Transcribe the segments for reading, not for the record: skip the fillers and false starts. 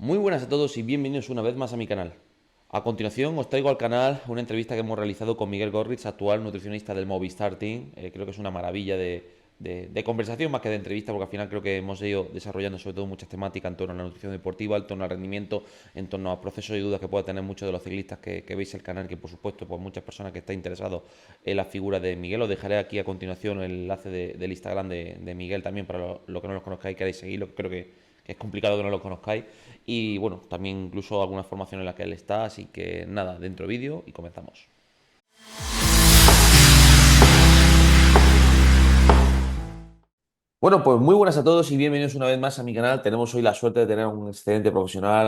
Muy buenas a todos y bienvenidos una vez más a mi canal. A continuación os traigo al canal una entrevista que hemos realizado con Miguel Gorritz, actual nutricionista del Movistar Team. Creo que es una maravilla de conversación más que de entrevista, porque al final creo que hemos ido desarrollando sobre todo muchas temáticas en torno a la nutrición deportiva, en torno al rendimiento, en torno a procesos y dudas que puedan tener muchos de los ciclistas que veis el canal, que por supuesto pues muchas personas que están interesados en la figura de Miguel. Os dejaré aquí a continuación el enlace del Instagram de Miguel también para lo que no los conozcáis y queráis seguirlo, creo que es complicado que no lo conozcáis. Y bueno, también incluso alguna formación en la que él está, así que nada, dentro vídeo y comenzamos. Bueno, pues muy buenas a todos y bienvenidos una vez más a mi canal. Tenemos hoy la suerte de tener a un excelente profesional,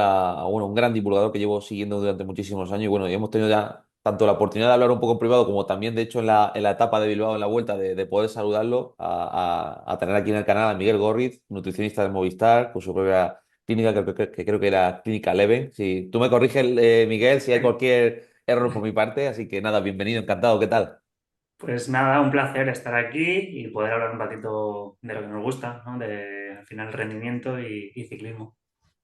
bueno, un gran divulgador que llevo siguiendo durante muchísimos años. Y bueno, y hemos tenido ya tanto la oportunidad de hablar un poco en privado como también, de hecho, en la etapa de Bilbao, en la vuelta, de poder saludarlo, a tener aquí en el canal a Miguel Gorriz, nutricionista del Movistar, con su propia clínica, que creo que era Clínica Leven. Si tú me corriges, Miguel, si hay cualquier error por mi parte. Así que nada, bienvenido, encantado, ¿qué tal? Pues nada, un placer estar aquí y poder hablar un ratito de lo que nos gusta, ¿no? De al final rendimiento y ciclismo.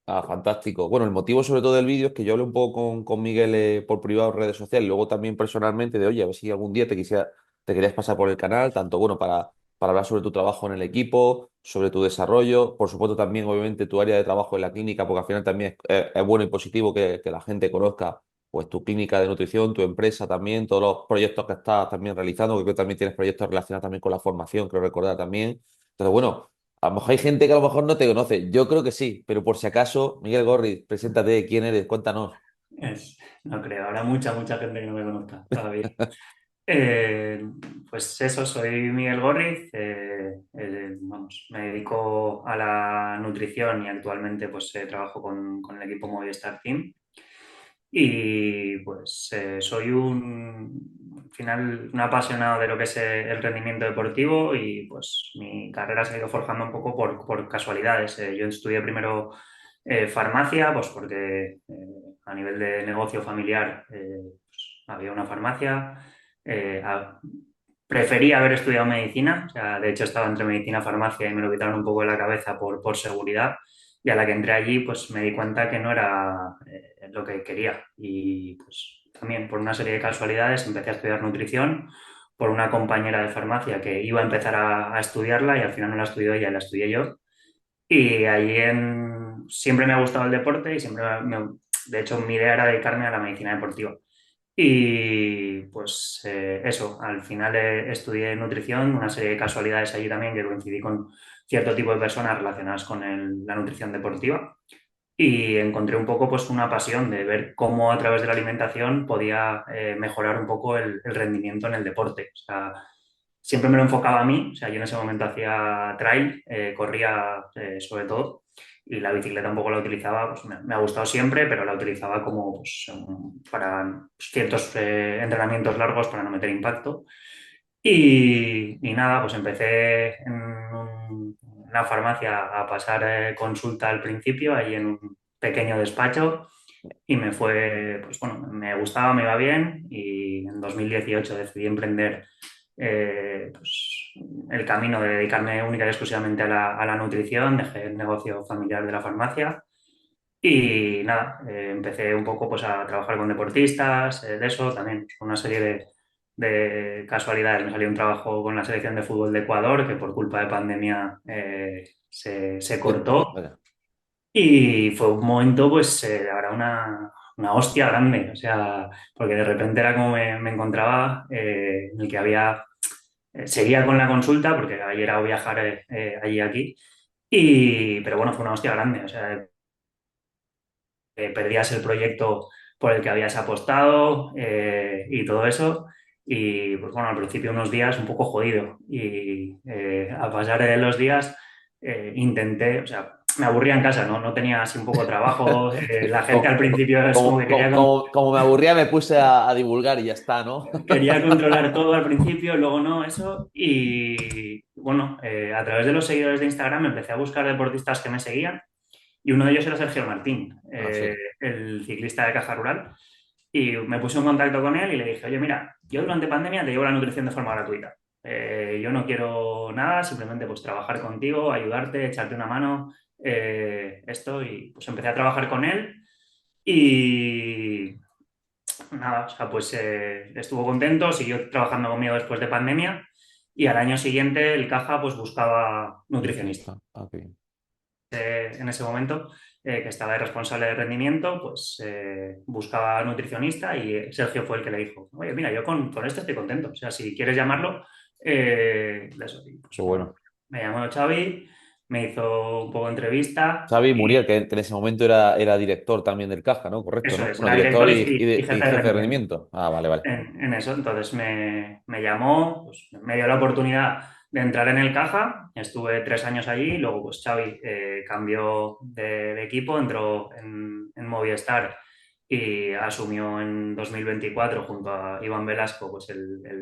Ah, fantástico. Bueno, el motivo sobre todo del vídeo es que yo hablé un poco con Miguel por privado en redes sociales, luego también personalmente de, oye, a ver si algún día te querías pasar por el canal, tanto bueno para hablar sobre tu trabajo en el equipo, sobre tu desarrollo, por supuesto también obviamente tu área de trabajo en la clínica, porque al final también es bueno y positivo que la gente conozca pues tu clínica de nutrición, tu empresa también, todos los proyectos que estás también realizando, que creo que también tienes proyectos relacionados también con la formación, creo recordar también. Entonces, bueno. A lo mejor hay gente que a lo mejor no te conoce. Yo creo que sí, pero por si acaso, Miguel Gorri, preséntate, ¿quién eres? Cuéntanos. No creo, habrá mucha gente que no me conozca todavía. Eh, pues eso, soy Miguel Gorriz, vamos, me dedico a la nutrición y actualmente pues trabajo con el equipo Movistar Team. Y pues soy al final, un apasionado de lo que es el rendimiento deportivo y pues mi carrera se ha ido forjando un poco por casualidades. Yo estudié primero farmacia, pues porque a nivel de negocio familiar pues, había una farmacia. Eh, a- Prefería haber estudiado medicina, o sea, de hecho estaba entre medicina y farmacia y me lo quitaron un poco de la cabeza por seguridad. Y a la que entré allí, pues me di cuenta que no era lo que quería. Y pues también por una serie de casualidades empecé a estudiar nutrición por una compañera de farmacia que iba a empezar a estudiarla y al final no la estudió ella, la estudié yo. Y siempre me ha gustado el deporte y de hecho mi idea era dedicarme a la medicina deportiva. Y pues eso, al final estudié nutrición, una serie de casualidades allí también que coincidí con cierto tipo de personas relacionadas con la nutrición deportiva y encontré un poco pues una pasión de ver cómo a través de la alimentación podía mejorar un poco el rendimiento en el deporte. O sea, siempre me lo enfocaba a mí, o sea, yo en ese momento hacía trail, corría sobre todo y la bicicleta un poco la utilizaba, pues me ha gustado siempre, pero la utilizaba como pues, para ciertos entrenamientos largos para no meter impacto. Y nada, pues empecé en una farmacia a pasar consulta al principio, ahí en un pequeño despacho, y me fue, pues bueno, me gustaba, me iba bien, y en 2018 decidí emprender pues, el camino de dedicarme única y exclusivamente a la nutrición, dejé el negocio familiar de la farmacia. Y nada, empecé un poco pues, a trabajar con deportistas, de eso, también una serie de casualidades. Me salió un trabajo con la selección de fútbol de Ecuador, que por culpa de pandemia se cortó. Vaya. Y fue un momento, pues, la verdad, una hostia grande. O sea, porque de repente era como me encontraba en el que seguía con la consulta, porque ayer era viajar allí y aquí. Pero bueno, fue una hostia grande. O sea, perdías el proyecto por el que habías apostado y todo eso. Y pues bueno, al principio unos días un poco jodido. Y a pasar de los días intenté, o sea, me aburría en casa, ¿no? No tenía así un poco de trabajo. La gente al Como, principio es como que como me aburría, me puse a divulgar y ya está, ¿no? quería controlar todo al principio, luego no, eso. Y bueno, a través de los seguidores de Instagram empecé a buscar deportistas que me seguían y uno de ellos era Sergio Martín, Ah, sí. el ciclista de Caja Rural. Y me puse en contacto con él y le dije, oye, mira, yo durante pandemia te llevo la nutrición de forma gratuita. Yo no quiero nada, simplemente pues trabajar contigo, ayudarte, echarte una mano. esto y pues empecé a trabajar con él y nada, o sea, pues estuvo contento, siguió trabajando conmigo después de pandemia y al año siguiente el Caja pues buscaba nutricionista. Nutricionista. Ah, qué bien. En ese momento, que estaba de responsable de rendimiento, pues buscaba nutricionista y Sergio fue el que le dijo, oye, mira, yo con esto estoy contento, o sea, si quieres llamarlo, eso. Y, Qué pues bueno, bueno. me llamó Xavi, me hizo un poco de entrevista Xavi y Muriel, que en ese momento era director también del Caja, ¿no? Correcto, eso ¿no? es, Bueno, era director director y y jefe de jefe de rendimiento. rendimiento. Ah, vale, vale. En eso. Entonces me llamó, pues, me dio la oportunidad de entrar en el Caja, estuve 3 años allí, y luego pues Xavi cambió de equipo, entró en Movistar y asumió en 2024 junto a Iván Velasco pues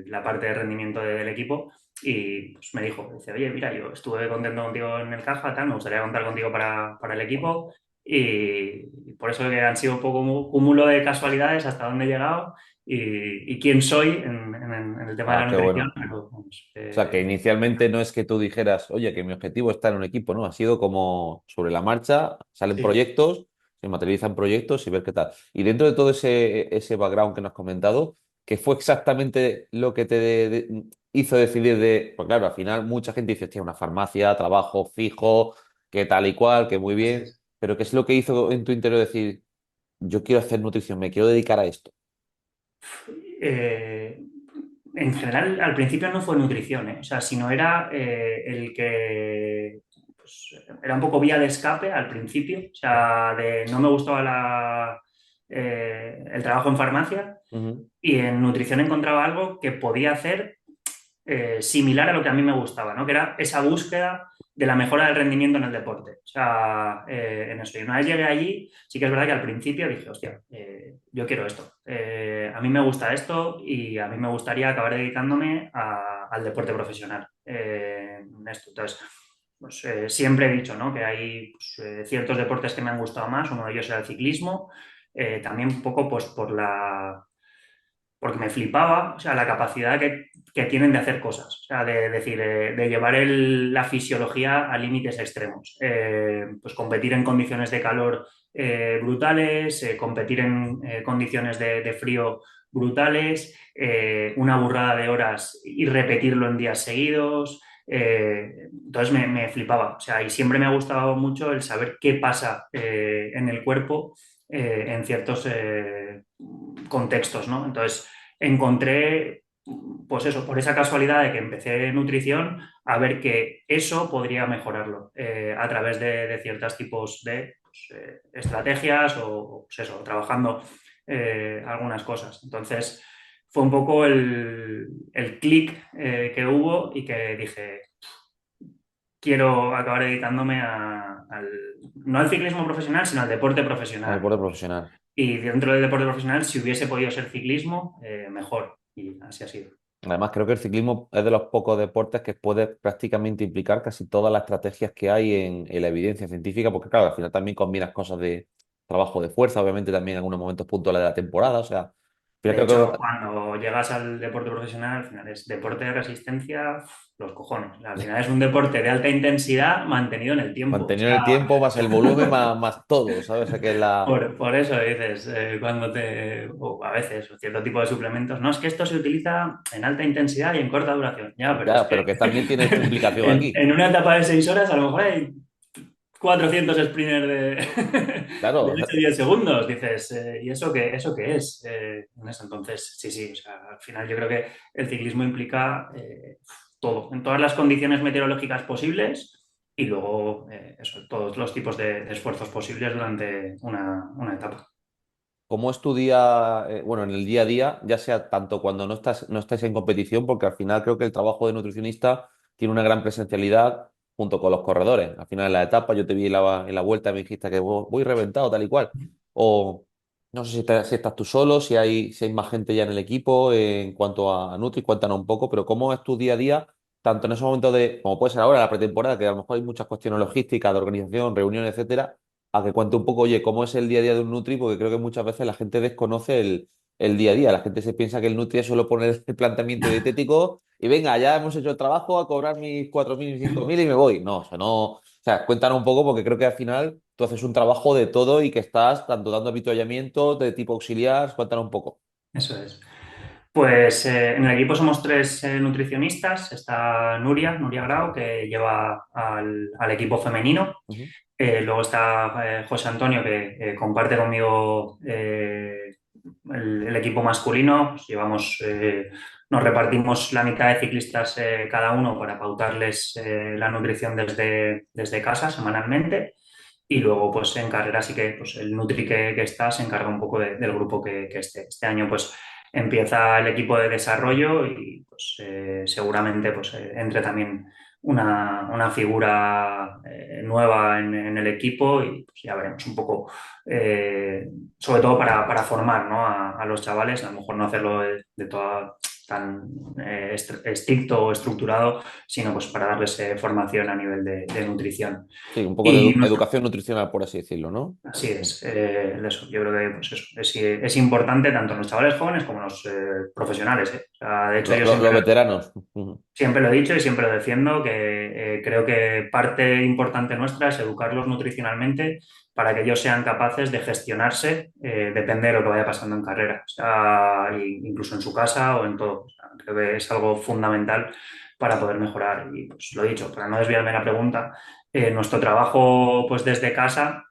la parte de rendimiento del equipo y pues, me dijo, dice, oye, mira, yo estuve contento contigo en el Caja, tal, me gustaría contar contigo para el equipo y por eso que han sido un poco un cúmulo de casualidades hasta dónde he llegado y quién soy en el tema de Ah, la qué nutrición. bueno. Pero, vamos, O sea, que inicialmente no es que tú dijeras, oye, que mi objetivo está en un equipo, ¿no? Ha sido como sobre la marcha, salen sí, proyectos, se materializan proyectos y ver qué tal. Y dentro de todo ese background que nos has comentado, ¿qué fue exactamente lo que te hizo decidir de, pues claro, al final mucha gente dice, hostia, una farmacia, trabajo fijo, que tal y cual, que muy así bien, es. pero ¿qué es lo que hizo en tu interior decir, yo quiero hacer nutrición, me quiero dedicar a esto? Eh, en general, al principio no fue nutrición, ¿eh? O sea, sino era el que pues, era un poco vía de escape al principio. O sea, no me gustaba el trabajo en farmacia Ujú, y en nutrición encontraba algo que podía hacer similar a lo que a mí me gustaba, ¿no? Que era esa búsqueda de la mejora del rendimiento en el deporte. O sea, en eso. Y una vez llegué allí, sí que es verdad que al principio dije, hostia, yo quiero esto. A mí me gusta esto y a mí me gustaría acabar dedicándome al deporte profesional. En esto. Entonces, pues, siempre he dicho, ¿no? Que hay pues, ciertos deportes que me han gustado más. Uno de ellos era el ciclismo. También un poco pues por porque me flipaba, o sea, la capacidad que tienen de hacer cosas, o sea, de decir, de llevar la fisiología a límites extremos. Pues competir en condiciones de calor brutales, competir en condiciones de frío brutales, una burrada de horas y repetirlo en días seguidos. Entonces me flipaba, o sea, y siempre me ha gustado mucho el saber qué pasa en el cuerpo en ciertos contextos, ¿no? Entonces, encontré, pues eso, por esa casualidad de que empecé nutrición, a ver que eso podría mejorarlo a través de ciertos tipos de pues, estrategias o pues eso, trabajando algunas cosas. Entonces, fue un poco el clic que hubo y que dije, quiero acabar dedicándome no al ciclismo profesional, sino al deporte al profesional. deporte profesional. Y dentro del deporte profesional, si hubiese podido ser ciclismo, mejor. Y así ha sido. Además, creo que el ciclismo es de los pocos deportes que puede prácticamente implicar casi todas las estrategias que hay en la evidencia científica, porque claro, al final también combinas cosas de trabajo de fuerza, obviamente también en algunos momentos puntuales de la temporada, o sea, al final De creo hecho, que cuando llegas al deporte profesional, al final es deporte de resistencia, los cojones. Al final es un deporte de alta intensidad mantenido en el tiempo. O mantener sea, el tiempo más el volumen más todo, ¿sabes? O sea, que la... por eso dices, o a veces, o cierto tipo de suplementos, no, es que esto se utiliza en alta intensidad y en corta duración. Ya, pero es Ya, que pero que también tiene su implicación aquí. en una etapa de 6 horas a lo mejor hay 400 sprinters de Claro, 8 o 10 segundos. Dices, ¿y eso qué es? En eso, entonces, sí, sí, o sea, al final yo creo que el ciclismo implica todo, en todas las condiciones meteorológicas posibles y luego eso, todos los tipos de esfuerzos posibles durante una etapa. ¿cómo es tu día, bueno, en el día a día, ya sea tanto cuando no estás en competición, porque al final creo que el trabajo de nutricionista tiene una gran presencialidad junto con los corredores. Al final en la etapa yo te vi en la vuelta y me dijiste que voy reventado tal y cual. O no sé si estás tú solo, si hay más gente ya en el equipo en cuanto a Nutri, cuéntanos un poco, pero ¿cómo es tu día a día, tanto en esos momentos como puede ser ahora, la pretemporada, que a lo mejor hay muchas cuestiones logísticas, de organización, reuniones, etcétera? A que cuente un poco, oye, cómo es el día a día de un Nutri, porque creo que muchas veces la gente desconoce el día a día. La gente se piensa que el Nutri es solo poner el planteamiento dietético y venga, ya hemos hecho el trabajo, a cobrar mis 4.000 y 5.000 y me voy. No, o sea, no. O sea, cuéntanos un poco porque creo que al final tú haces un trabajo de todo y que estás tanto dando avituallamiento de tipo auxiliar. Cuéntanos un poco. Eso es. Pues en el equipo somos tres nutricionistas. Está Nuria Grau, que lleva al equipo femenino. Ujú. Luego está José Antonio, que comparte conmigo el equipo masculino. Pues nos repartimos la mitad de ciclistas cada uno para pautarles la nutrición desde casa semanalmente. Y luego, pues en carrera sí que pues, el Nutri que está se encarga un poco del grupo que esté. Este año, pues empieza el equipo de desarrollo y pues seguramente pues entre también una figura nueva en el equipo y pues, ya veremos un poco, sobre todo para formar, ¿no? a los chavales, a lo mejor no hacerlo de toda tan estricto o estructurado, sino pues para darles formación a nivel de nutrición. Sí, un poco de Y nuestro educación nutricional, por así decirlo, ¿no? Así es, eso. Yo creo que pues eso, es importante tanto en los chavales jóvenes como en los profesionales, ¿eh? O sea, de hecho, yo Los veteranos. Ujú. siempre lo he dicho y siempre lo defiendo, que creo que parte importante nuestra es educarlos nutricionalmente para que ellos sean capaces de gestionarse, depende de lo que vaya pasando en carrera, o sea, incluso en su casa o en todo. O sea, creo que es algo fundamental para poder mejorar. Y pues lo he dicho, para no desviarme de la pregunta, nuestro trabajo pues desde casa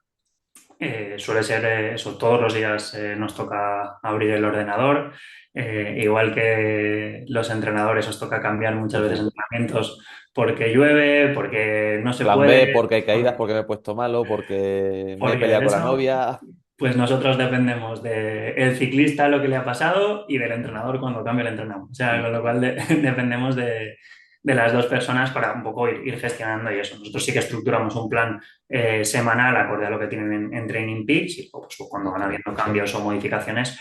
suele ser eso, todos los días nos toca abrir el ordenador, igual que los entrenadores os toca cambiar muchas veces Ujú. entrenamientos porque llueve, porque no se Plan puede, B, porque hay caídas, porque, porque me he puesto malo, porque me he porque peleado de con la eso, novia. pues nosotros dependemos del ciclista lo que le ha pasado y del entrenador cuando cambia el entrenador. O sea, con lo cual dependemos de las dos personas para un poco ir gestionando y eso. Nosotros sí que estructuramos un plan semanal acorde a lo que tienen en Training Peaks y pues, cuando van Hostia. habiendo cambios o modificaciones,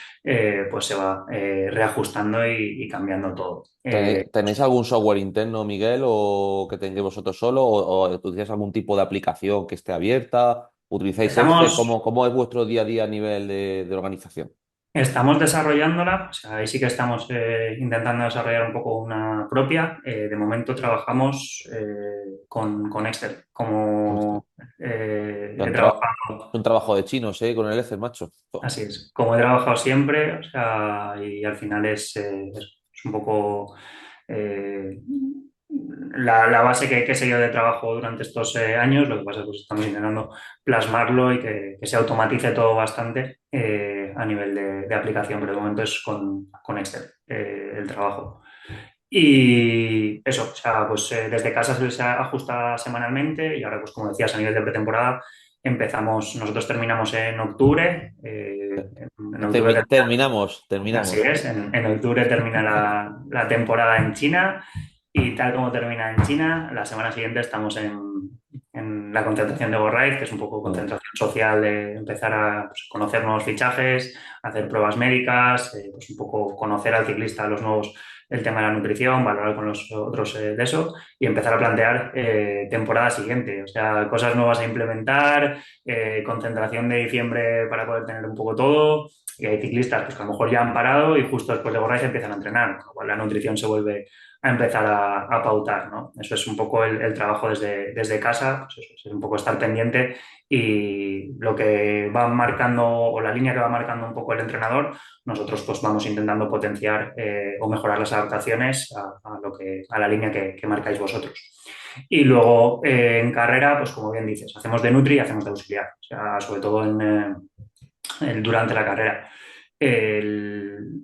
pues se va reajustando y cambiando todo. ¿Tenéis algún software interno, Miguel, o que tengáis vosotros solo? ¿O utilizáis algún tipo de aplicación que esté abierta? ¿Utilizáis Excel? Estamos ¿Cómo es vuestro día a día a nivel de organización? Estamos desarrollándola, o sea, ahí sí que estamos intentando desarrollar un poco una propia. De momento trabajamos con Excel. Hostia. Como Es he un, trabajado, un trabajo de chinos, ¿eh? Con el Excel, macho. así es, como he trabajado siempre, o sea, y al final es un poco eh, la base que he seguido de trabajo durante estos años. Lo que pasa es que pues, estamos intentando plasmarlo y que se automatice todo bastante a nivel de aplicación, pero de momento es con Excel el trabajo. Y eso, o sea, pues desde casa se ajusta semanalmente y ahora, pues como decías, a nivel de pretemporada, nosotros terminamos en octubre. En octubre Así Terminamos. es, en octubre termina la temporada en China y tal como termina en China, la semana siguiente estamos en la concentración de GoRide, que es un poco Mm. concentración social de empezar a pues, conocer nuevos fichajes, hacer pruebas médicas, pues un poco conocer al ciclista, los nuevos, el tema de la nutrición, valorar con los otros de eso y empezar a plantear temporada siguiente, o sea, cosas nuevas a implementar, concentración de diciembre para poder tener un poco todo. Y hay ciclistas pues, que a lo mejor ya han parado y justo después de Gorraiz empiezan a entrenar, con lo cual la nutrición se vuelve a empezar a pautar, ¿no? Eso es un poco el trabajo desde casa, pues eso, es un poco estar pendiente y lo que va marcando o la línea que va marcando un poco el entrenador, nosotros pues vamos intentando potenciar o mejorar las adaptaciones a la línea que marcáis vosotros. Y luego en carrera, pues como bien dices, hacemos de Nutri y hacemos de auxiliar, o sea, sobre todo durante la carrera.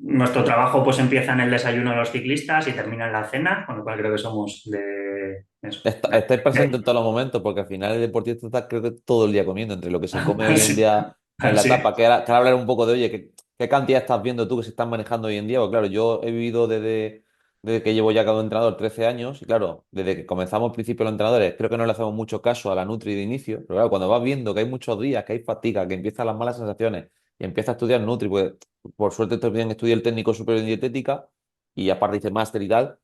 Nuestro trabajo pues empieza en el desayuno de los ciclistas y termina en la cena, con lo cual creo que somos de eso. Estáis presentes en todos los momentos, porque al final el deportista está creo que todo el día comiendo, entre lo que se come hoy en Así, día en la así etapa, es. que ahora hablar un poco de, oye, ¿qué cantidad estás viendo tú que se están manejando hoy en día? Porque claro, yo he vivido desde que llevo ya como entrenador 13 años, y claro, desde que comenzamos al principio los entrenadores, creo que no le hacemos mucho caso a la Nutri de inicio, pero claro, cuando vas viendo que hay muchos días, que hay fatiga, que empiezan las malas sensaciones, y empiezas a estudiar Nutri, pues por suerte también estudié el técnico superior en dietética, y aparte hice máster y tal.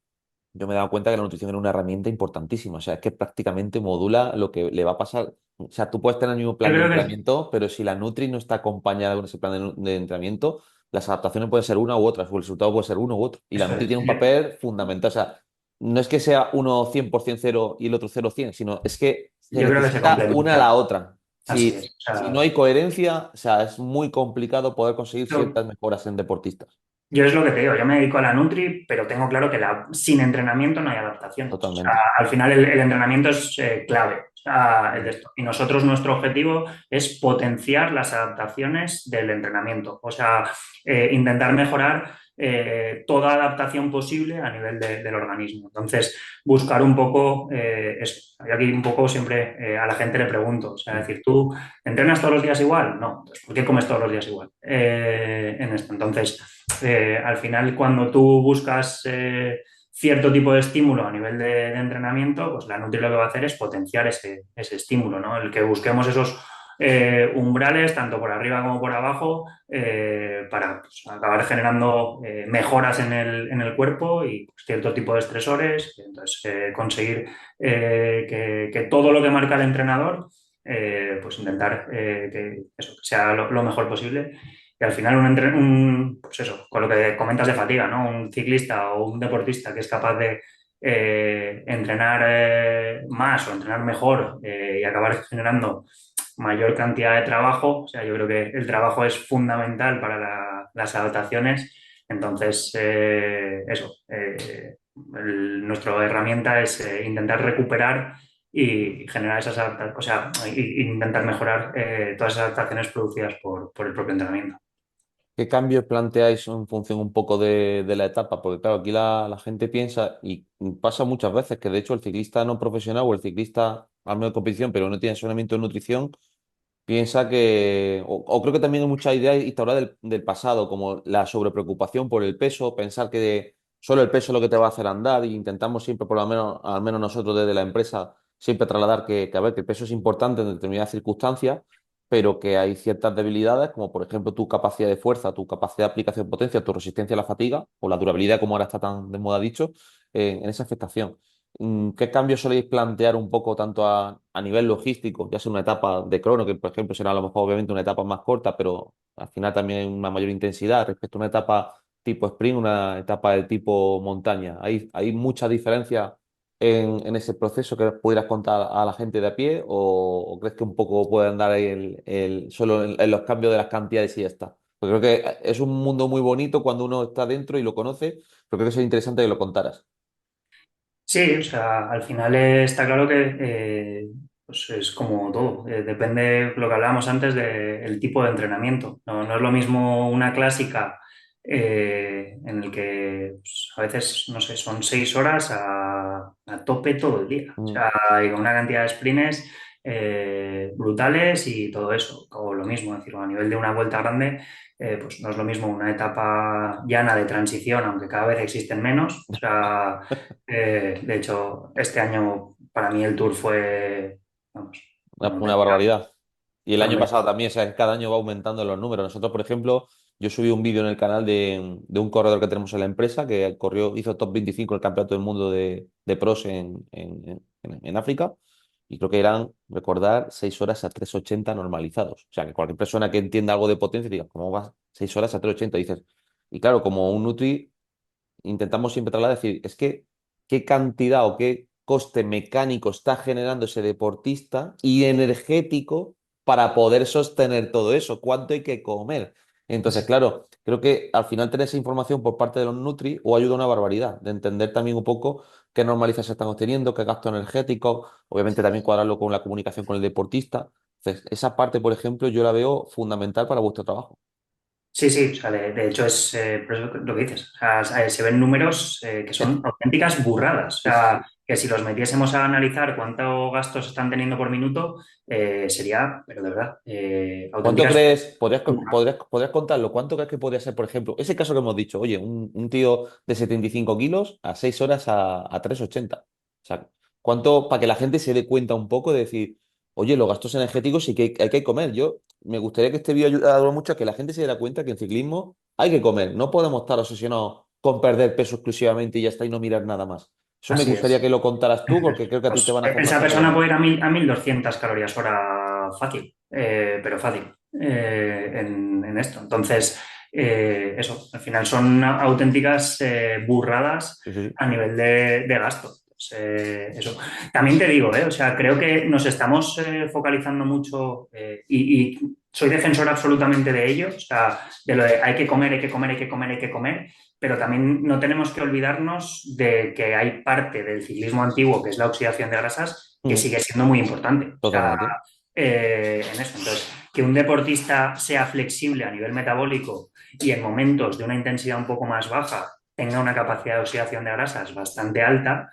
Yo me he dado cuenta que la nutrición era una herramienta importantísima. O sea, es que prácticamente modula lo que le va a pasar. O sea, tú puedes tener el mismo Yo plan de creo que entrenamiento, pero si la Nutri no está acompañada con ese plan de entrenamiento, las adaptaciones pueden ser una u otra, o el resultado puede ser uno u otro. Y la eso Nutri es. tiene un papel fundamental. O sea, no es que sea uno 100% cero y el otro 0 100, sino es que se yo creo que se necesita una a la complementa. otra. Así es. O Si sea, no hay coherencia, o sea, es muy complicado poder conseguir yo, ciertas mejoras en deportistas. yo es lo que te digo, yo me dedico a la Nutri, pero tengo claro que sin entrenamiento no hay adaptaciones. O sea, Totalmente. al final el entrenamiento es clave. O sea, es Mm. de esto. Y nosotros, nuestro objetivo es potenciar las adaptaciones del entrenamiento. O sea, intentar mejorar toda adaptación posible a nivel del organismo. Entonces, buscar un poco eso. Y aquí un poco siempre a la gente le pregunto, o sea, Mm. decir, ¿tú entrenas todos los días igual? No. Entonces, ¿por qué comes todos los días igual en esto? Entonces, al final, cuando tú buscas cierto tipo de estímulo a nivel de entrenamiento, pues la Nutri lo que va a hacer es potenciar ese estímulo, ¿no? El que busquemos esos umbrales, tanto por arriba como por abajo, para pues, acabar generando mejoras en el cuerpo y pues, cierto tipo de estresores. Entonces, conseguir que todo lo que marca el entrenador, pues intentar que eso que sea lo mejor posible. Y al final pues eso, con lo que comentas de fatiga, ¿no? Un ciclista o un deportista que es capaz de entrenar más o entrenar mejor y acabar generando mayor cantidad de trabajo. O sea, yo creo que el trabajo es fundamental para las adaptaciones. Entonces, nuestra herramienta es intentar recuperar y generar esas adaptaciones, o sea, intentar mejorar todas esas adaptaciones producidas por el propio entrenamiento. ¿Qué cambios planteáis en función un poco de la etapa? Porque claro, aquí la gente piensa y pasa muchas veces que de hecho el ciclista no profesional o el ciclista al menos de competición, pero no tiene entrenamiento de nutrición, piensa que, o creo que también hay mucha idea instaurada del pasado, como la sobrepreocupación por el peso, pensar que solo el peso es lo que te va a hacer andar y intentamos siempre, por lo menos, al menos nosotros desde la empresa, siempre trasladar a ver, que el peso es importante en determinadas circunstancias, pero que hay ciertas debilidades, como por ejemplo tu capacidad de fuerza, tu capacidad de aplicación de potencia, tu resistencia a la fatiga o la durabilidad, como ahora está tan de moda dicho, en esa afectación. ¿Qué cambios soléis plantear un poco tanto a nivel logístico, ya sea una etapa de crono, que por ejemplo será a lo mejor obviamente una etapa más corta, pero al final también hay una mayor intensidad respecto a una etapa tipo sprint, una etapa de tipo montaña? ¿Hay mucha diferencia en ese proceso que pudieras contar a la gente de a pie o crees que un poco puede andar ahí solo en los cambios de las cantidades y ya está? Porque creo que es un mundo muy bonito cuando uno está dentro y lo conoce, pero creo que sería interesante que lo contaras. Sí, o sea, al final está claro que pues es como todo. Depende lo que hablábamos antes del tipo de entrenamiento. No es lo mismo una clásica en el que pues, a veces, no sé, son 6 horas a tope todo el día. O Mm. sea, hay una cantidad de sprints brutales y todo eso. O lo mismo, es decir, a nivel de una vuelta grande pues no es lo mismo una etapa llana de transición, aunque cada vez existen menos. O sea, de hecho, este año para mí el Tour fue, vamos, una Una auténtica, barbaridad. Y el una año pasado auténtica- también, o sea, cada año va aumentando los números. Nosotros, por ejemplo, yo subí un vídeo en el canal de un corredor que tenemos en la empresa que hizo top 25 en el Campeonato del Mundo de Pros en África. Y creo que eran, recordar, 6 horas a 3:80 normalizados. O sea, que cualquier persona que entienda algo de potencia diga, ¿cómo vas 6 horas a 3:80? Dices, y claro, como un Nutri intentamos siempre trasladar, decir, es que qué cantidad o qué coste mecánico está generando ese deportista y energético para poder sostener todo eso, cuánto hay que comer. Entonces, sí. claro, creo que al final tener esa información por parte de los Nutri o ayuda una barbaridad, de entender también un poco qué normalización están obteniendo, qué gasto energético, obviamente también cuadrarlo con la comunicación con el deportista. Entonces, esa parte, por ejemplo, yo la veo fundamental para vuestro trabajo. Sí, sí, o sea, de hecho es por eso lo que dices. O sea, se ven números que son auténticas burradas. O Sí, sí, sea, sí. que si los metiésemos a analizar cuántos gastos están teniendo por minuto, sería, pero de verdad, ¿Cuánto auténticas crees, burradas. podrías contarlo? ¿Cuánto crees que podría ser, por ejemplo, ese caso que hemos dicho, oye, un tío de 75 kilos a 6 horas a 3:80? O sea, ¿cuánto, para que la gente se dé cuenta un poco de decir, oye, los gastos energéticos sí que hay que comer? Yo me gustaría que este vídeo ayudara mucho a que la gente se diera cuenta que en ciclismo hay que comer. No podemos estar obsesionados con perder peso exclusivamente y ya está y no mirar nada más. Eso me Así gustaría es. que lo contaras tú porque creo que a ti te Pues van a hacer esa bastante persona daño. puede ir a 1200 calorías hora fácil, pero fácil en esto. Entonces, eso, al final son auténticas burradas Sí, sí, sí. a nivel de gasto. Pues, eso. También te digo, o sea, creo que nos estamos focalizando mucho y soy defensor absolutamente de ello, o sea, de lo de hay que comer, hay que comer, hay que comer, hay que comer, pero también no tenemos que olvidarnos de que hay parte del ciclismo antiguo, que es la oxidación de grasas, que Mm, sigue siendo muy importante. O sea, totalmente, en eso. Entonces, que un deportista sea flexible a nivel metabólico y en momentos de una intensidad un poco más baja tenga una capacidad de oxidación de grasas bastante alta,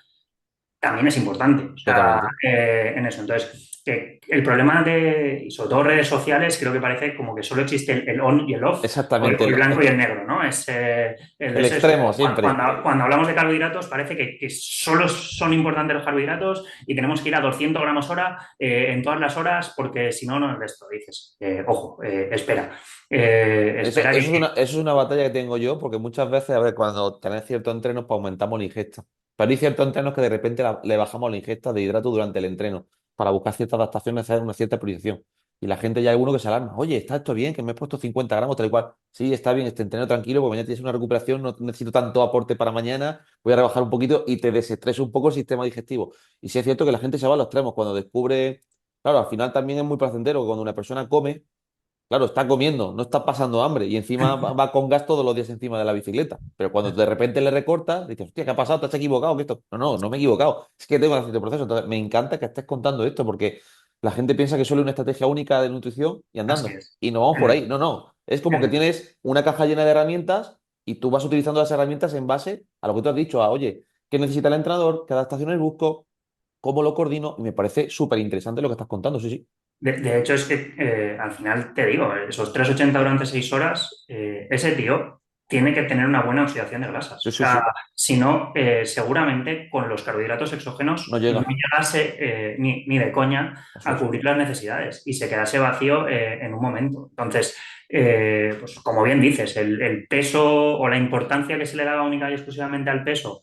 también es importante. O sea, totalmente. en eso. Entonces, que el problema y sobre todo redes sociales, creo que parece como que solo existe el on y el off, o Exactamente, el blanco y el negro, ¿no? el extremo siempre. Cuando hablamos de carbohidratos, parece que solo son importantes los carbohidratos y tenemos que ir a 200 gramos hora en todas las horas, porque si no, no es de esto. Dices, ojo, espera. Espera Eso es una batalla que tengo yo, porque muchas veces, a ver, cuando tenés ciertos entrenos, pues aumentamos la ingesta. Pero hay ciertos entrenos que de repente le bajamos la ingesta de hidrato durante el entreno para buscar ciertas adaptaciones, hacer una cierta priorización. Y la gente ya hay uno que se alarma. Oye, ¿está esto bien? Que me he puesto 50 gramos, tal y cual. Sí, está bien, este entreno tranquilo, porque mañana tienes una recuperación, no necesito tanto aporte para mañana, voy a rebajar un poquito y te desestresa un poco el sistema digestivo. Y sí es cierto que la gente se va a los extremos cuando descubre. Claro, al final también es muy placentero que cuando una persona come. Claro, está comiendo, no está pasando hambre y encima va con gas todos los días encima de la bicicleta. Pero cuando de repente le recortas, dices, hostia, ¿qué ha pasado? ¿Te has equivocado? ¿Qué esto? No, no, no me he equivocado. Es que tengo que hacer este proceso. Entonces, me encanta que estés contando esto porque la gente piensa que solo hay una estrategia única de nutrición y así andando. es. Y no vamos por Eh, ahí. No, no. Es como que eh, tienes una caja llena de herramientas y tú vas utilizando las herramientas en base a lo que tú has dicho, a, oye, ¿qué necesita el entrenador? ¿Qué adaptaciones busco? ¿Cómo lo coordino? Y me parece súper interesante lo que estás contando, sí, sí. de hecho, es que al final te digo, esos 380 durante 6 horas, ese tío tiene que tener una buena oxidación de grasas. Sí, O sí, sea, sí. si no, seguramente con los carbohidratos No exógenos no llega. llegase ni de coña Eso a es. cubrir las necesidades y se quedase vacío en un momento. Entonces, pues como bien dices, el peso o la importancia que se le daba única y exclusivamente al peso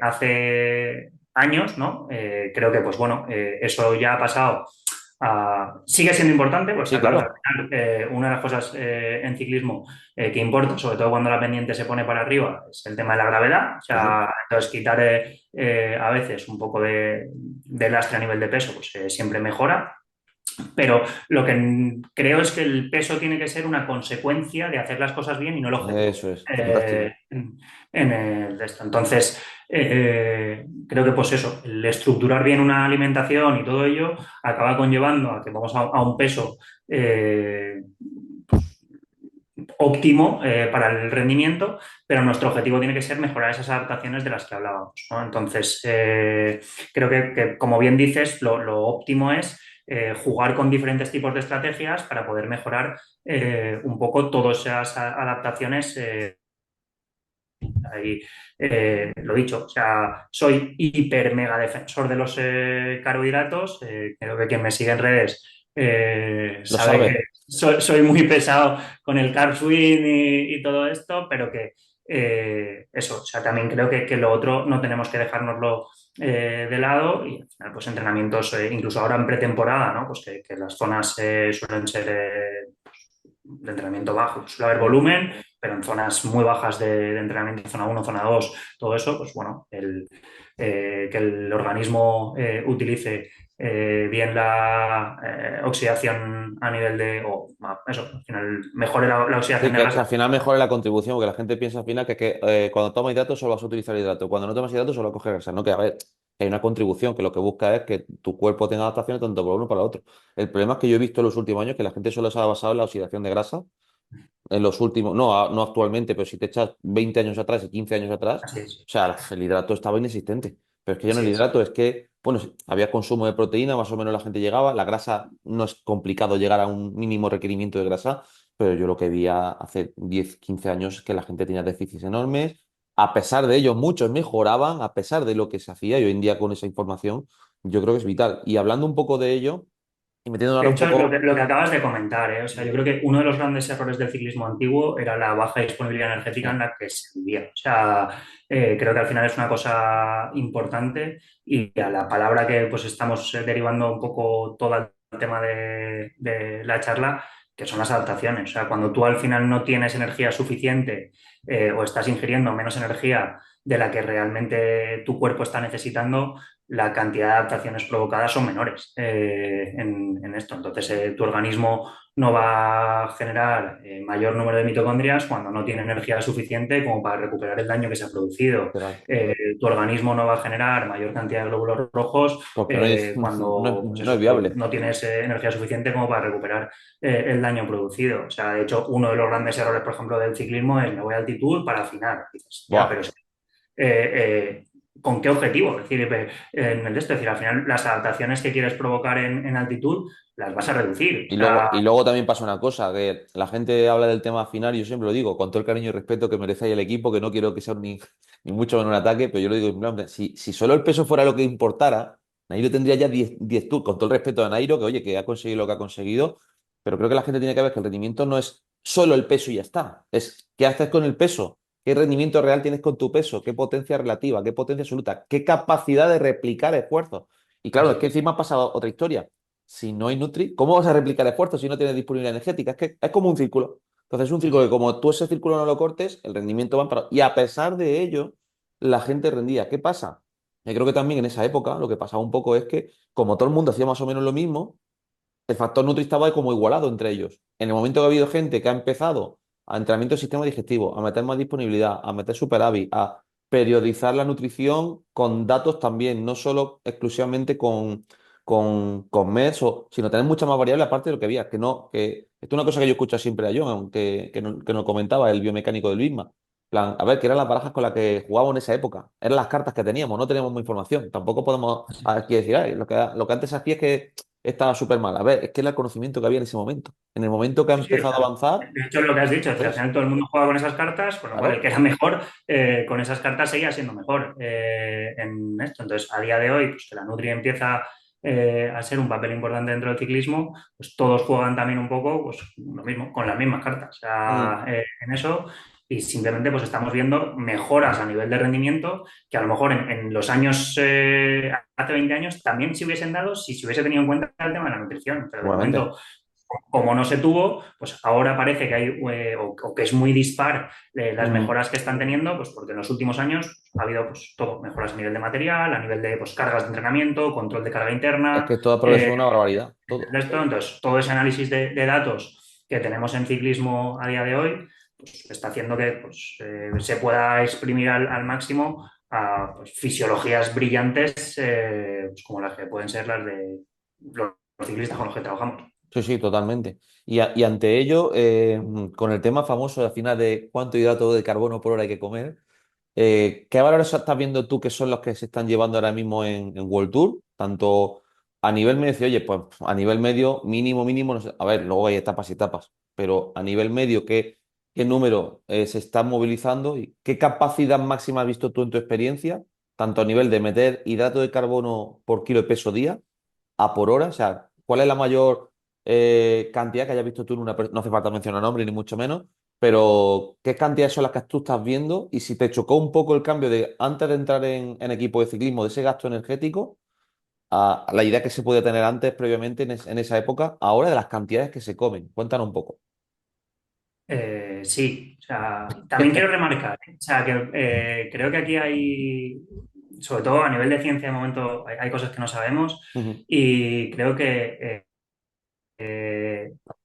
hace años, ¿no? Creo que, pues bueno, eso ya ha pasado. Sigue siendo importante, pues Sí, está claro que al claro. final una de las cosas en ciclismo que importa, sobre todo cuando la pendiente se pone para arriba, es el tema de la gravedad. O Sí, sí. sea, entonces quitar a veces un poco de lastre a nivel de peso, pues siempre mejora. Pero lo que creo es que el peso tiene que ser una consecuencia de hacer las cosas bien y no el objetivo. Eso es, fantástico. En el de esto. Entonces, creo que pues eso, el estructurar bien una alimentación y todo ello acaba conllevando a que vamos a un peso óptimo para el rendimiento, pero nuestro objetivo tiene que ser mejorar esas adaptaciones de las que hablábamos, ¿no? Entonces, creo que, como bien dices, lo óptimo es jugar con diferentes tipos de estrategias para poder mejorar un poco todas esas adaptaciones. Ahí, lo dicho, o sea, soy hiper mega defensor de los carbohidratos. Creo que quien me sigue en redes Lo sabe que sabe. soy muy pesado con el carb swing y todo esto, pero que eso, o sea, también creo que lo otro no tenemos que dejárnoslo de lado y al final, pues entrenamientos, incluso ahora en pretemporada, ¿no? Pues que las zonas suelen ser de entrenamiento bajo, suele haber Mm. volumen, pero en zonas muy bajas de entrenamiento, zona uno zona 2 todo eso, pues bueno, que el organismo utilice bien la oxidación a nivel eso, al final mejore la Sí, oxidación de que grasa. al final mejore la contribución, porque la gente piensa al final que cuando tomas hidratos solo vas a utilizar hidrato, cuando no tomas hidratos solo vas a coger grasa. No, que a ver, que hay una contribución que lo que busca es que tu cuerpo tenga adaptaciones tanto para uno como para el otro. El problema es que yo he visto en los últimos años que la gente solo se ha basado en la oxidación de grasa, en los últimos, no, no actualmente, pero si te echas 20 años atrás y 15 años atrás, o Así es, sea, el hidrato estaba inexistente. Pero es que ya no así el es. hidrato, es que, bueno, sí, había consumo de proteína, más o menos la gente llegaba, la grasa no es complicado llegar a un mínimo requerimiento de grasa, pero yo lo que vi hace 10 15 años es que la gente tenía déficits enormes. A pesar de ello, muchos mejoraban, a pesar de lo que se hacía, y hoy en día con esa información, yo creo que es vital. Y hablando un poco de ello, y metiendo ahora De un hecho, poco. lo que acabas de comentar, ¿eh? O sea, yo creo que uno de los grandes errores del ciclismo antiguo era la baja disponibilidad energética en la que se vivía. O sea, creo que al final es una cosa importante y a la palabra que pues estamos derivando un poco todo el tema de la charla, que son las adaptaciones. O sea, cuando tú al final no tienes energía suficiente o estás ingiriendo menos energía de la que realmente tu cuerpo está necesitando, la cantidad de adaptaciones provocadas son menores en esto. Entonces, tu organismo no va a generar mayor número de mitocondrias cuando no tiene energía suficiente como para recuperar el daño que se ha producido. literal. Tu organismo no va a generar mayor cantidad de glóbulos rojos Porque no es, cuando pues no es eso, tú viable. no tienes energía suficiente como para recuperar el daño producido. O sea, de hecho, uno de los grandes errores, por ejemplo, del ciclismo es me voy a altitud para afinar. Dices, ya, pero Buah. ¿con qué objetivo? Es decir, en el de esto, es decir, al final las adaptaciones que quieres provocar en altitud las vas a reducir. O sea, Y luego también pasa una cosa, que la gente habla del tema final, y yo siempre lo digo, con todo el cariño y respeto que merece ahí el equipo, que no quiero que sea ni mucho menos un ataque, pero yo lo digo, en plan, si solo el peso fuera lo que importara, Nairo tendría ya 10 tours, con todo el respeto a Nairo, que oye, que ha conseguido lo que ha conseguido, pero creo que la gente tiene que ver que el rendimiento no es solo el peso y ya está, es qué haces con el peso, qué rendimiento real tienes con tu peso, qué potencia relativa, qué potencia absoluta, qué capacidad de replicar esfuerzos. Y claro, es eso que es. encima ha pasado otra historia. Si no hay Nutri, ¿cómo vas a replicar esfuerzos si no tienes disponibilidad energética? Es que es como un círculo. Entonces es un Sí, círculo sí. que como tú ese círculo no lo cortes, el rendimiento va en parado. Y a pesar de ello, la gente rendía. ¿Qué pasa? Yo creo que también en esa época lo que pasaba un poco es que como todo el mundo hacía más o menos lo mismo, el factor Nutri estaba como igualado entre ellos. En el momento que ha habido gente que ha empezado a entrenamiento del sistema digestivo, a meter más disponibilidad, a meter superávit, a periodizar la nutrición con datos también, no solo exclusivamente con MERS, sino tener mucha más variable aparte de lo que había. Que no, que esto es una cosa que yo escucho siempre a John, aunque que nos comentaba el biomecánico del Bisma. Plan, a ver, que eran las barajas con las que jugábamos en esa época. Eran las cartas que teníamos, no teníamos más información. Tampoco podemos aquí decir, "Ay, lo que antes hacía es que estaba súper mal". A ver, es que era el conocimiento que había en ese momento. En el momento que ha Sí, sí, o empezado a sea, avanzar, de hecho, lo que has dicho, es que al entonces, final todo el mundo juega con esas cartas, con lo cual el que claro, era mejor con esas cartas seguía siendo mejor en esto. Entonces, a día de hoy, pues que la Nutri empieza a ser un papel importante dentro del ciclismo, pues todos juegan también un poco, pues lo mismo, con las mismas cartas, o sea, mm, en eso, y simplemente pues estamos viendo mejoras a nivel de rendimiento que a lo mejor en los años, hace 20 años, también se hubiesen dado si se hubiese tenido en cuenta el tema de la nutrición, pero de seguramente. momento como no se tuvo, pues ahora parece que hay o que es muy dispar las Mm. mejoras que están teniendo, pues porque en los últimos años ha habido pues todo, mejoras a nivel de material, a nivel de pues, cargas de entrenamiento, control de carga Es interna, que todo ha progresado una barbaridad, de todo. esto. Entonces, todo ese análisis de datos que tenemos en ciclismo a día de hoy, pues está haciendo que pues, se pueda exprimir al máximo a pues, fisiologías brillantes pues, como las que pueden ser las de los ciclistas con los que trabajamos. Sí, sí, totalmente. Y ante ello, con el tema famoso al final de cuánto hidrato de carbono por hora hay que comer, ¿qué valores estás viendo tú que son los que se están llevando ahora mismo en World Tour? Tanto a nivel medio, oye, pues a nivel medio, mínimo, mínimo, no sé, a ver, luego hay etapas y etapas, pero a nivel medio, ¿qué número se está movilizando y qué capacidad máxima has visto tú en tu experiencia, tanto a nivel de meter hidrato de carbono por kilo de peso día a por hora? O sea, ¿cuál es la mayor cantidad que hayas visto tú en una persona? No hace falta mencionar nombre ni mucho menos, pero ¿qué cantidades son las que tú estás viendo? Y si te chocó un poco el cambio de antes de entrar en equipo de ciclismo, de ese gasto energético, a la idea que se podía tener antes, previamente, en esa época, ahora de las cantidades que se comen. Cuéntanos un poco. Sí, o sea, también quiero remarcar, o sea, que creo que aquí hay, sobre todo a nivel de ciencia de momento, hay cosas que no sabemos Ujú. y creo que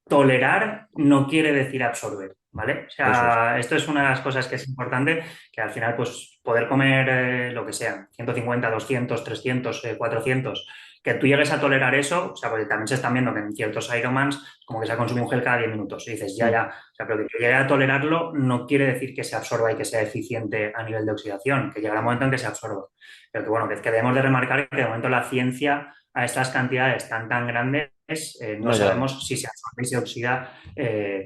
tolerar no quiere decir absorber, ¿vale? O Eso es. sea, esto es una de las cosas que es importante, que al final, pues, poder comer lo que sea, 150, 200, 300, 400, que tú llegues a tolerar eso, o sea, porque también se están viendo que en ciertos Ironmans como que se ha consumido un gel cada 10 minutos y dices, ya, Mm. ya, o sea, pero que yo llegue a tolerarlo no quiere decir que se absorba y que sea eficiente a nivel de oxidación, que llegará un momento en que se absorba. Pero que bueno, que debemos de remarcar que de momento la ciencia a estas cantidades tan grandes no No, ya. sabemos si se absorbe y se oxida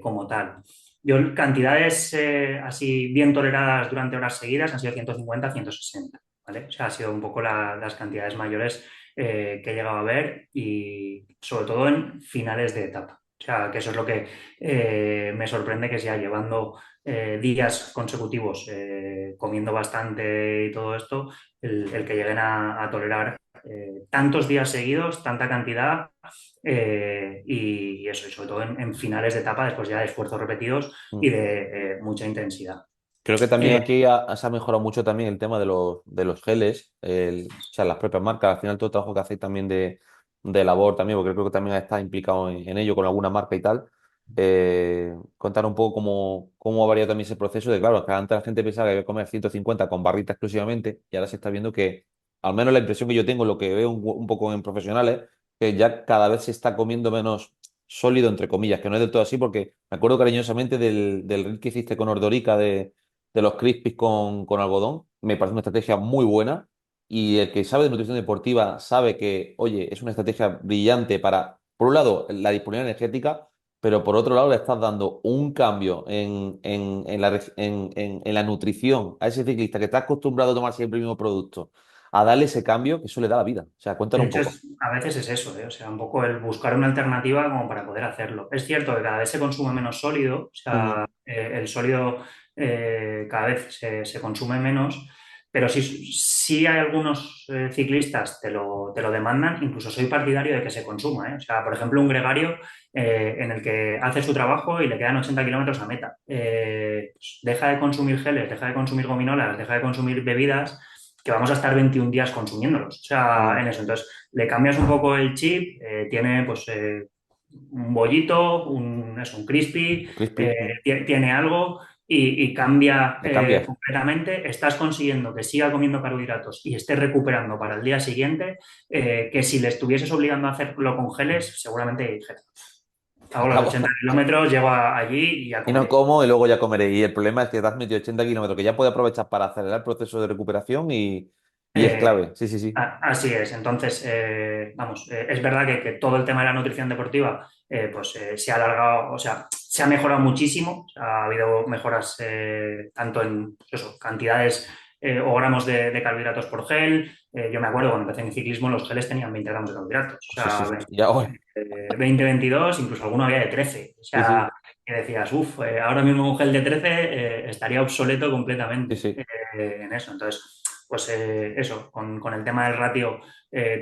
como tal. Yo, cantidades así bien toleradas durante horas seguidas han sido 150, 160, ¿vale? O sea, ha sido un poco las cantidades mayores que he llegado a ver y sobre todo en finales de etapa. O sea, que eso es lo que me sorprende que sea llevando días consecutivos comiendo bastante y todo esto, el que lleguen a tolerar tantos días seguidos, tanta cantidad y eso, y sobre todo en finales de etapa, después ya de esfuerzos repetidos y Mm. de mucha intensidad. Creo que también Eh, aquí se ha mejorado mucho también el tema de los geles, o sea, las propias marcas, al final todo el trabajo que hacéis también de labor también, porque creo que también está implicado en ello con alguna marca y tal. Contar un poco cómo ha variado también ese proceso de, claro, que antes la gente pensaba que había que comer 150 con barrita exclusivamente y ahora se está viendo que, al menos la impresión que yo tengo, lo que veo un poco en profesionales, que ya cada vez se está comiendo menos sólido, entre comillas, que no es del todo así, porque me acuerdo cariñosamente del reel que hiciste con Ordorica de los crispies con algodón. Me parece una estrategia muy buena y el que sabe de nutrición deportiva sabe que, oye, es una estrategia brillante para, por un lado, la disponibilidad energética, pero por otro lado le estás dando un cambio en la nutrición a ese ciclista que está acostumbrado a tomar siempre el mismo producto, a darle ese cambio que eso le da la vida. O sea, De cuéntanos un hecho, poco. a veces es eso, ¿eh? O sea, un poco el buscar una alternativa como para poder hacerlo. Es cierto que cada vez se consume menos sólido, o sea, Ujú. el sólido cada vez se consume menos, pero sí hay algunos ciclistas te lo demandan, incluso soy partidario de que se consuma, ¿eh? O sea, por ejemplo, un gregario en el que hace su trabajo y le quedan 80 kilómetros a meta. Pues deja de consumir geles, deja de consumir gominolas, deja de consumir bebidas que vamos a estar 21 días consumiéndolos. O sea, en Ujú. eso. Entonces, le cambias un poco el chip, tiene pues un bollito, un crispy, Crispy, tiene algo y cambia le cambias. completamente. Estás consiguiendo que siga comiendo carbohidratos y esté recuperando para el día siguiente, que si le estuvieses obligando a hacerlo con geles, seguramente dijera, hago los 80 Acabo. kilómetros, llego allí y ya Y no comeré. como y luego ya comeré. Y el problema es que te has metido 80 kilómetros que ya puedes aprovechar para acelerar el proceso de recuperación y es Eh, clave. Sí, sí, sí. Así es. Entonces, vamos, es verdad que todo el tema de la nutrición deportiva pues se ha alargado, o sea, se ha mejorado muchísimo. O sea, ha habido mejoras tanto en pues eso, cantidades o gramos de carbohidratos por gel. Yo me acuerdo cuando empecé en ciclismo, los geles tenían 20 gramos de carbohidratos. O Sí, sí, sea, sí. Y ahora. 20, 22, incluso alguno había de 13. O Sí, sea, sí. que decías, uff, ahora mismo un gel de 13 estaría obsoleto Sí, completamente sí. en eso. Entonces, pues eso, con el tema del ratio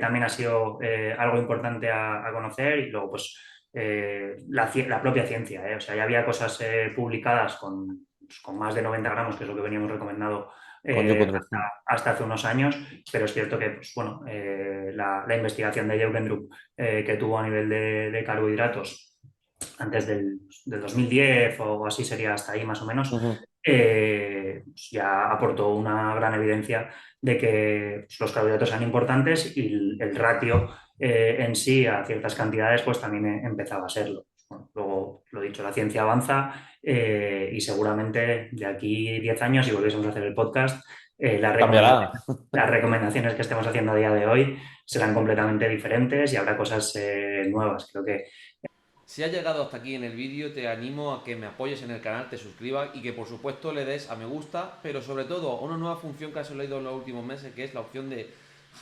también ha sido algo importante a conocer y luego pues la propia ciencia, o sea, ya había cosas publicadas con más de 90 gramos, que es lo que veníamos recomendado Con yo control. hasta hace unos años, pero es cierto que pues, bueno, la investigación de Jeukendrup que tuvo a nivel de carbohidratos antes del 2010 o así sería hasta ahí más o menos, Ujú. pues ya aportó una gran evidencia de que pues, los carbohidratos eran importantes y el ratio en sí a ciertas cantidades pues también empezaba a serlo. Bueno, luego, lo dicho, la ciencia avanza y seguramente de aquí 10 años, si volviésemos a hacer el podcast, Cambiará. las recomendaciones que estemos haciendo a día de hoy serán completamente diferentes y habrá cosas nuevas. Creo que Si has llegado hasta aquí en el vídeo, te animo a que me apoyes en el canal, te suscribas y que por supuesto le des a me gusta, pero sobre todo a una nueva función que has leído en los últimos meses, que es la opción de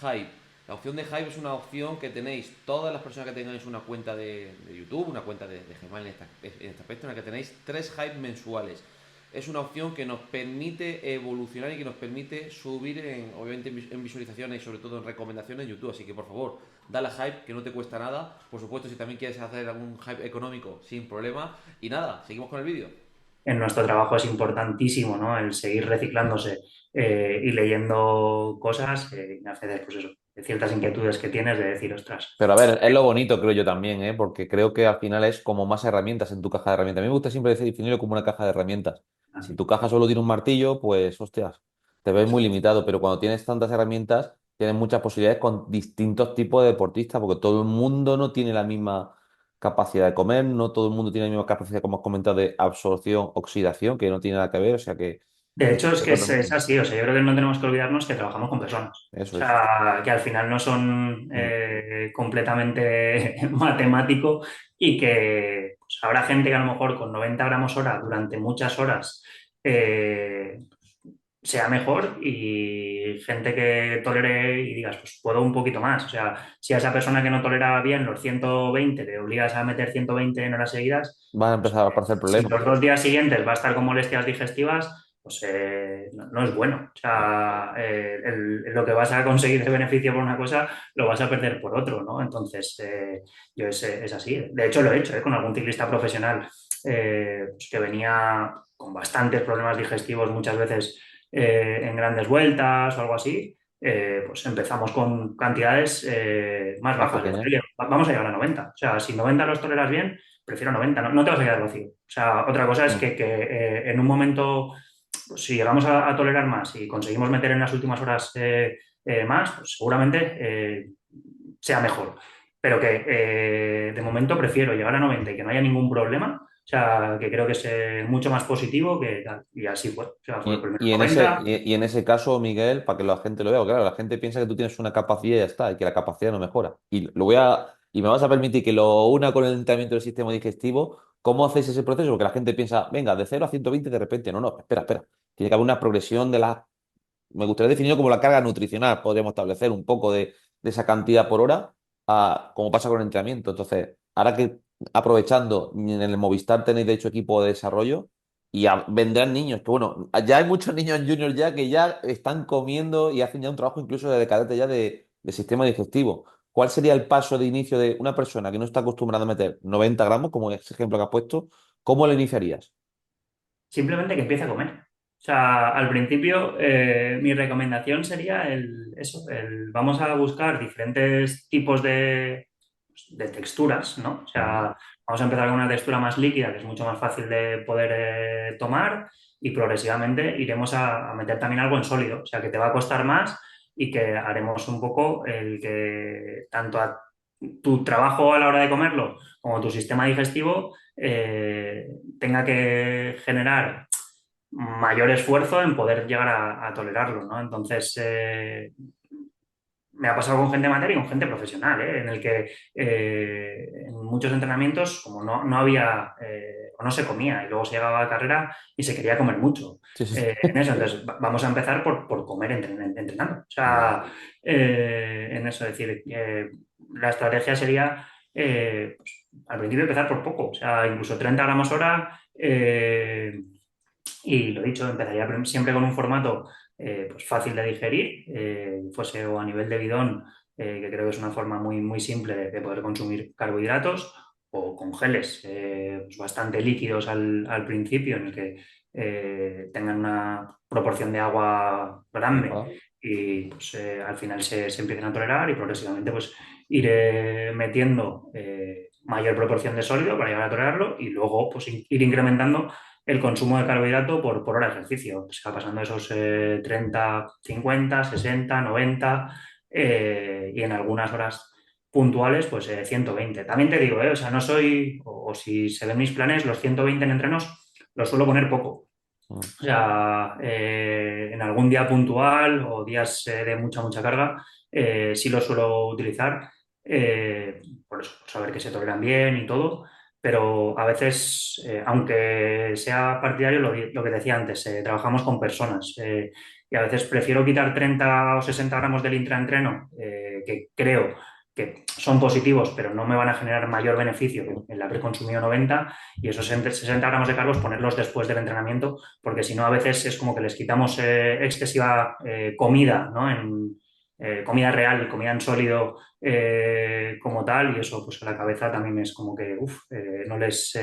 Hype. La opción de Hype es una opción que tenéis todas las personas que tengáis una cuenta de YouTube, una cuenta de Gmail en este aspecto, en la que tenéis 3 Hype mensuales. Es una opción que nos permite evolucionar y que nos permite subir obviamente en visualizaciones y sobre todo en recomendaciones en YouTube. Así que por favor, dale a Hype, que no te cuesta nada. Por supuesto, si también quieres hacer algún Hype económico, sin problema. Y nada, seguimos con el vídeo. en nuestro trabajo es importantísimo, ¿no? El seguir reciclándose y leyendo cosas y a veces, pues eso, de ciertas inquietudes que tienes de decir, ostras, Pero a ver, es lo bonito, creo yo también, ¿eh? Porque creo que al final es como más herramientas en tu caja de herramientas. A mí me gusta siempre definirlo como una caja de herramientas. Si tu caja solo tiene un martillo, pues, hostias, te ves muy limitado. Pero cuando tienes tantas herramientas, tienes muchas posibilidades con distintos tipos de deportistas, porque todo el mundo no tiene la misma capacidad de comer, no todo el mundo tiene la misma capacidad, como has comentado, de absorción, oxidación, que no tiene nada que ver. O sea que de hecho, es yo que creo es así, o sea, yo creo que no tenemos que olvidarnos que trabajamos con personas. O eso es. sea, que al final no son Mm. completamente matemático y que pues, habrá gente que a lo mejor con 90 gramos hora durante muchas horas eh, sea mejor y gente que tolere y digas, pues puedo un poquito más. O sea, si a esa persona que no tolera bien los 120 le obligas a meter 120 en horas seguidas, Va a pues empezar a aparecer si problemas. los 2 días siguientes va a estar con molestias digestivas, pues no es bueno. O No. sea, lo que vas a conseguir de beneficio por una cosa, lo vas a perder por otro, ¿no? Entonces, yo es así. De hecho, lo he hecho con algún ciclista profesional pues que venía con bastantes problemas digestivos muchas veces en grandes vueltas o algo así, pues empezamos con cantidades más Más bajas. De pequeña. decir, "Oye, vamos a llegar a 90". O sea, si 90 los toleras bien, prefiero 90, no te vas a quedar vacío. O sea, otra cosa es Mm. que en un momento, pues, si llegamos a tolerar más y conseguimos meter en las últimas horas más, pues seguramente sea mejor. Pero que de momento prefiero llegar a 90 y que no haya ningún problema. O sea, que creo que es mucho más positivo que tal. Y así fue. O sea, fue primero Y 90. en ese caso, Miguel, para que la gente lo vea, claro, la gente piensa que tú tienes una capacidad y ya está, y que la capacidad no mejora. Y me vas a permitir que lo una con el entrenamiento del sistema digestivo. ¿Cómo hacéis ese proceso? Porque la gente piensa, venga, de 0 a 120 de repente. No, no, espera, espera. Tiene que haber una progresión de la. Me gustaría definirlo como la carga nutricional. Podríamos establecer un poco de esa cantidad por hora, como pasa con el entrenamiento. Entonces, ahora que aprovechando, en el Movistar tenéis de hecho equipo de desarrollo. Y vendrán niños, que bueno, ya hay muchos niños juniors ya que ya están comiendo y hacen ya un trabajo incluso de cadete ya de sistema digestivo. ¿Cuál sería el paso de inicio de una persona que no está acostumbrada a meter 90 gramos, como ese ejemplo que has puesto? ¿Cómo le iniciarías? Simplemente que empiece a comer. O sea, al principio mi recomendación sería vamos a buscar diferentes tipos de texturas, ¿no? O Ujú. sea, vamos a empezar con una textura más líquida, que es mucho más fácil de poder tomar, y progresivamente iremos a meter también algo en sólido, o sea, que te va a costar más y que haremos un poco el que tanto a tu trabajo a la hora de comerlo como tu sistema digestivo tenga que generar mayor esfuerzo en poder llegar a tolerarlo, ¿no? Entonces, me ha pasado con gente amateur y con gente profesional, ¿eh? En el que en muchos entrenamientos, como no había o no se comía y luego se llegaba a carrera y se quería comer mucho Sí, sí, sí. en eso. Entonces, vamos a empezar por comer entrenando. O Ya. sea, en eso, es decir, la estrategia sería pues, al principio empezar por poco, o sea, incluso 30 gramos hora. Y lo dicho, empezaría siempre con un formato pues fácil de digerir, fuese o a nivel de bidón, que creo que es una forma muy simple de poder consumir carbohidratos, o con geles pues bastante líquidos al principio, en el que tengan una proporción de agua grande Ojalá. y pues, al final se empiecen a tolerar y progresivamente pues ir metiendo mayor proporción de sólido para llegar a tolerarlo y luego pues ir incrementando el consumo de carbohidrato por hora de ejercicio. Se va pasando esos 30, 50, 60, 90 y en algunas horas puntuales, pues 120. También te digo, o sea, no soy, o si se ven mis planes, los 120 en entrenos los suelo poner poco. Mm. O sea, en algún día puntual o días de mucha carga, sí lo suelo utilizar, por eso, por saber que se toleran bien y todo, pero a veces, aunque sea partidario, lo que decía antes, trabajamos con personas y a veces prefiero quitar 30 o 60 gramos del intraentreno, que creo que son positivos, pero no me van a generar mayor beneficio que el haber consumido 90 y esos 60 gramos de carbos ponerlos después del entrenamiento porque si no a veces es como que les quitamos excesiva comida, ¿no? Comida real, comida en sólido como tal, y eso pues a la cabeza también es como que no les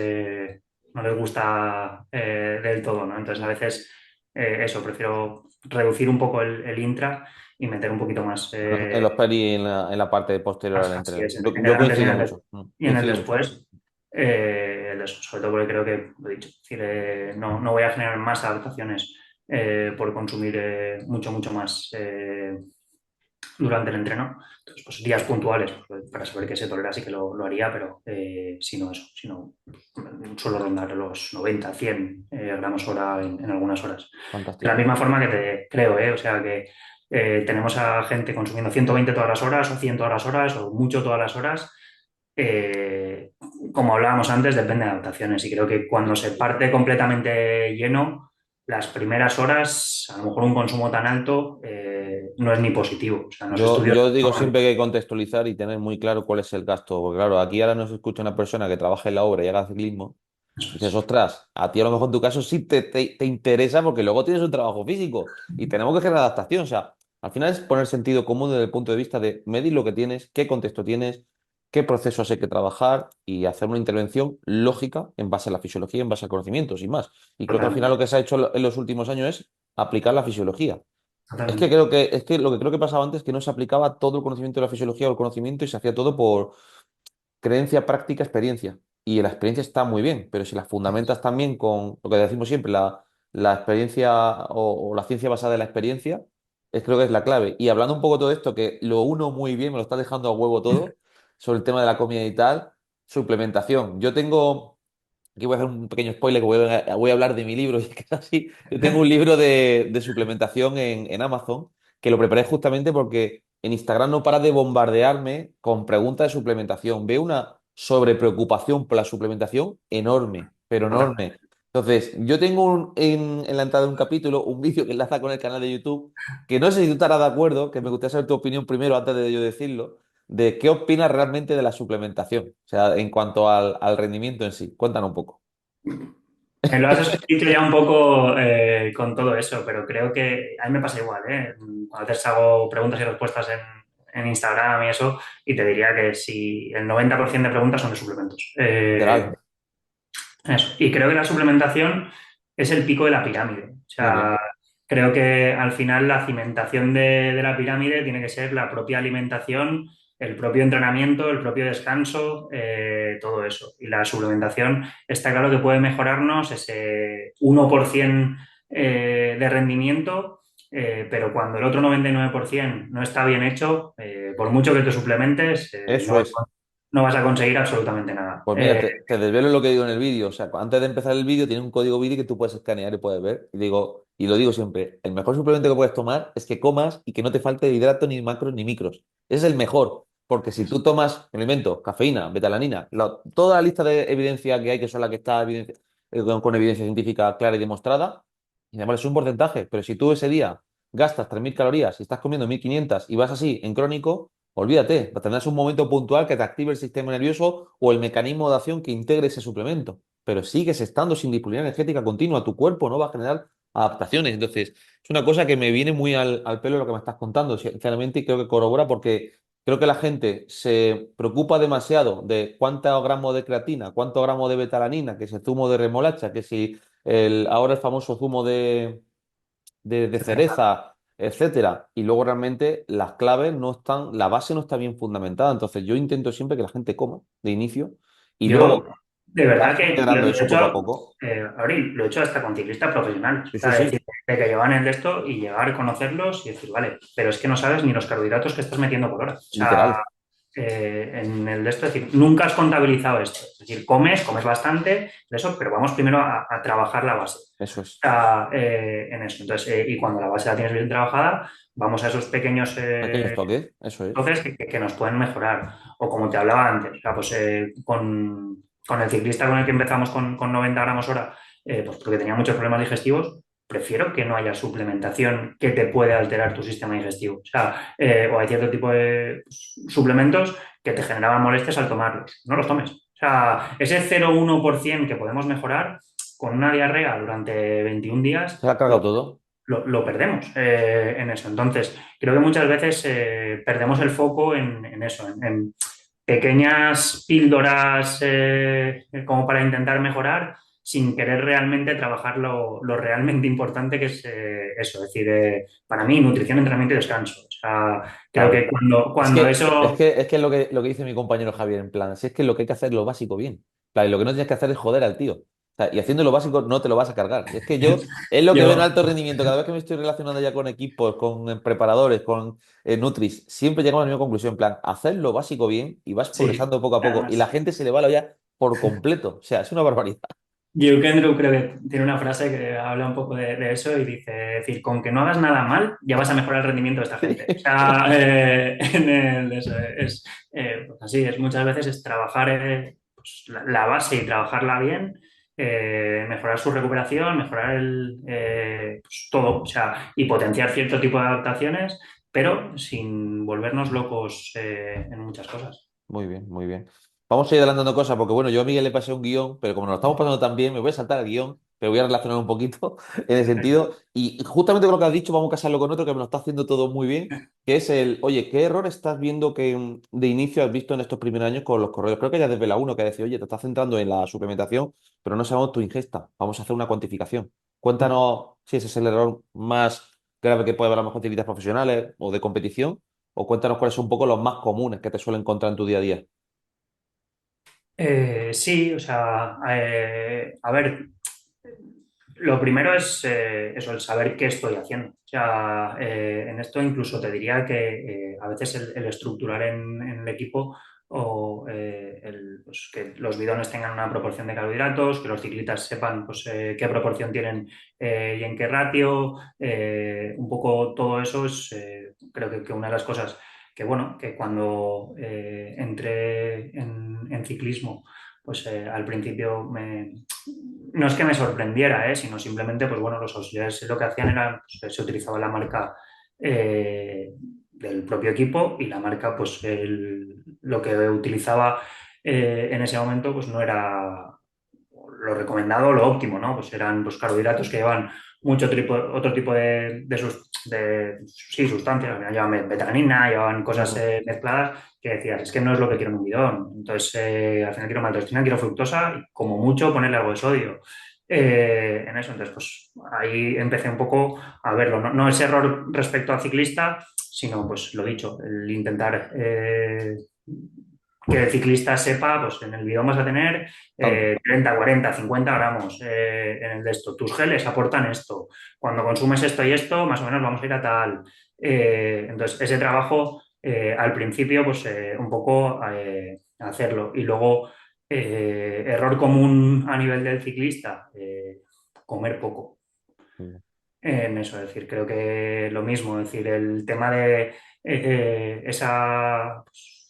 gusta del todo, ¿no? Entonces a veces eso, prefiero reducir un poco el intra y meter un poquito más, En los peri en la parte posterior al así entreno. es, Yo, en el yo antes coincido mucho. y en el Coincido mucho. después. Sobre todo porque creo que, lo he dicho, es decir, no voy a generar más adaptaciones por consumir mucho más durante el entreno. Entonces, pues días puntuales, pues, para saber que se tolera sí que lo haría, pero si no eso, si no, suelo rondar los 90, 100 gramos hora en algunas horas. De la Fantástico. misma forma que te creo, o sea que tenemos a gente consumiendo 120 todas las horas o 100 todas las horas o mucho todas las horas. Eh, Como hablábamos antes, depende de adaptaciones y creo que cuando se parte completamente lleno, las primeras horas, a lo mejor un consumo tan alto no es ni positivo. O sea, los estudios... Yo digo siempre que hay que contextualizar y tener muy claro cuál es el gasto. Porque claro, aquí ahora nos escucha una persona que trabaja en la obra y haga ciclismo. Eso Dices, es. ostras, a ti a lo mejor en tu caso sí te interesa porque luego tienes un trabajo físico y tenemos que generar adaptación. O sea, al final es poner sentido común desde el punto de vista de medir lo que tienes, qué contexto tienes, qué procesos hay que trabajar y hacer una intervención lógica en base a la fisiología, en base al conocimiento, sin más. Y creo que al final Totalmente, lo que se ha hecho en los últimos años es aplicar la fisiología. totalmente. Es que lo que creo que pasaba antes es que no se aplicaba todo el conocimiento de la fisiología o el conocimiento y se hacía todo por creencia, práctica, experiencia. Y la experiencia está muy bien, pero si la fundamentas también con lo que decimos siempre, la experiencia o la ciencia basada en la experiencia, creo que es la clave. Y hablando un poco de todo esto, que lo uno muy bien, me lo está dejando a huevo todo, sobre el tema de la comida y tal, suplementación. Yo tengo, aquí voy a hacer un pequeño spoiler, que voy a hablar de mi libro, y es que es así. Yo tengo un libro de suplementación en Amazon, que lo preparé justamente porque en Instagram no para de bombardearme con preguntas de suplementación. Veo una sobrepreocupación por la suplementación enorme, pero enorme. Entonces, yo tengo en la entrada de un capítulo un vídeo que enlaza con el canal de YouTube, que no sé si tú estarás de acuerdo, que me gustaría saber tu opinión primero antes de yo decirlo, de qué opinas realmente de la suplementación, o sea, en cuanto al rendimiento en sí. Cuéntanos un poco. Me lo has escrito ya un poco con todo eso, pero creo que a mí me pasa igual, ¿eh? A veces hago preguntas y respuestas en Instagram y eso, y te diría que si el 90% de preguntas son de suplementos. Literal. Eso. Y creo que la suplementación es el pico de la pirámide. O Muy bien. sea, creo que al final la cimentación de la pirámide tiene que ser la propia alimentación, el propio entrenamiento, el propio descanso, todo eso. Y la suplementación está claro que puede mejorarnos ese 1% de rendimiento, pero cuando el otro 99% no está bien hecho, por mucho que te suplementes, Eso es. no vas a conseguir absolutamente nada. Pues mira, te desvelo lo que digo en el vídeo. O sea, antes de empezar el vídeo tiene un código vídeo que tú puedes escanear y puedes ver. Y digo, y lo digo siempre, el mejor suplemento que puedes tomar es que comas y que no te falte hidrato, ni macros, ni micros. Ese es el mejor. Porque si tú tomas, me lo invento, cafeína, betalanina, toda la lista de evidencia que hay, que son las que está con evidencia científica clara y demostrada, y además es un porcentaje. Pero si tú ese día gastas 3.000 calorías y estás comiendo 1.500 y vas así en crónico, olvídate, tendrás un momento puntual que te active el sistema nervioso o el mecanismo de acción que integre ese suplemento. Pero sigues estando sin disponibilidad energética continua, tu cuerpo no va a generar adaptaciones. Entonces, es una cosa que me viene muy al pelo lo que me estás contando, sinceramente, y creo que corrobora porque creo que la gente se preocupa demasiado de cuántos gramos de creatina, cuántos gramos de betalanina, que si el zumo de remolacha, que si ahora el famoso zumo de cereza, etcétera. Y luego realmente las claves no están, la base no está bien fundamentada. Entonces yo intento siempre que la gente coma de inicio y Yo, luego de verdad vas que lo integrando he eso poco a hecho, poco. Abril, lo he hecho hasta con ciclistas profesionales. Sí, O sí, sea, sí, decir, de que llevan el de esto y llegar a conocerlos y decir, vale, pero es que no sabes ni los carbohidratos que estás metiendo por hora. O sea, literal. en el de esto, es decir, nunca has contabilizado esto. Es decir, comes bastante de eso, pero vamos primero a trabajar la base. Eso es. En eso. Entonces, y cuando la base la tienes bien trabajada, vamos a esos pequeños Pequeños toques, eso es. entonces que nos pueden mejorar. O como te hablaba antes, o sea, pues, con el ciclista con el que empezamos con 90 gramos hora, pues porque tenía muchos problemas digestivos, prefiero que no haya suplementación que te puede alterar tu sistema digestivo. O sea, o hay cierto tipo de suplementos que te generaban molestias al tomarlos. No los tomes. O sea, ese 0,1% que podemos mejorar con una diarrea durante 21 días, Se ha cargado todo. lo perdemos en eso. Entonces, creo que muchas veces perdemos el foco en eso, en pequeñas píldoras como para intentar mejorar sin querer realmente trabajar lo realmente importante que es eso. Es decir, para mí, nutrición, entrenamiento y descanso. O sea, creo que Claro. cuando eso... Es que lo que dice mi compañero Javier, en plan, si es que lo que hay que hacer es lo básico bien. En plan, y lo que no tienes que hacer es joder al tío. O sea, y haciendo lo básico no te lo vas a cargar. Y es que yo, es lo que veo en Yo, alto rendimiento. Cada vez que me estoy relacionando ya con equipos, con preparadores, con Nutris, siempre llegamos a la misma conclusión. En plan, hacer lo básico bien y vas sí, progresando poco a poco. Y la además. gente se le va la olla por completo. O sea, es una barbaridad. Hugh Kendrick creo que tiene una frase que habla un poco de eso y dice, es decir, con que no hagas nada mal, ya vas a mejorar el rendimiento de esta gente. O sea, eso pues así, es muchas veces es trabajar pues, la base y trabajarla bien, mejorar su recuperación, mejorar pues, todo, o sea, y potenciar cierto tipo de adaptaciones, pero sin volvernos locos en muchas cosas. Muy bien, muy bien. Vamos a ir adelantando cosas porque, bueno, yo a Miguel le pasé un guión, pero como nos lo estamos pasando tan bien, me voy a saltar el guión pero voy a relacionar un poquito en el sentido. Y justamente con lo que has dicho, vamos a casarlo con otro que me lo está haciendo todo muy bien, que es oye, ¿qué error estás viendo que de inicio has visto en estos primeros años con los correos? Creo que ya desde la uno que decía, oye, te estás centrando en la suplementación, pero no sabemos tu ingesta. Vamos a hacer una cuantificación. Cuéntanos si ese es el error más grave que puede haber a lo mejor de actividades profesionales o de competición, o cuéntanos cuáles son un poco los más comunes que te suelen encontrar en tu día a día. Sí, o sea, a ver, lo primero es eso, el saber qué estoy haciendo. O sea, en esto incluso te diría que a veces el estructurar en el equipo o pues, que los bidones tengan una proporción de carbohidratos, que los ciclistas sepan pues, qué proporción tienen y en qué ratio. Un poco todo eso es, creo que una de las cosas que, bueno, que cuando entré en ciclismo, pues al principio no es que me sorprendiera, sino simplemente, pues bueno, los auxiliares lo que hacían era, pues, se utilizaba la marca del propio equipo y la marca, pues lo que utilizaba en ese momento, pues no era lo recomendado, lo óptimo, ¿no? Pues eran los carbohidratos que llevan otro tipo sí, sustancias, llevaban betalanina, llevaban cosas Ujú. mezcladas que decías, es que no es lo que quiero en un bidón. Entonces, al final quiero maltodextrina, quiero fructosa y como mucho ponerle algo de sodio. En eso, entonces, pues ahí empecé un poco a verlo. No, no es error respecto al ciclista, sino, pues lo dicho, el intentar que el ciclista sepa, pues en el bidón vas a tener Tanto. 30, 40, 50 gramos en el de esto. Tus geles aportan esto. Cuando consumes esto y esto, más o menos vamos a ir a tal. Entonces, ese trabajo al principio, pues un poco hacerlo. Y luego, error común a nivel del ciclista, comer poco en eso. Es decir, creo que lo mismo, es decir, el tema de pues,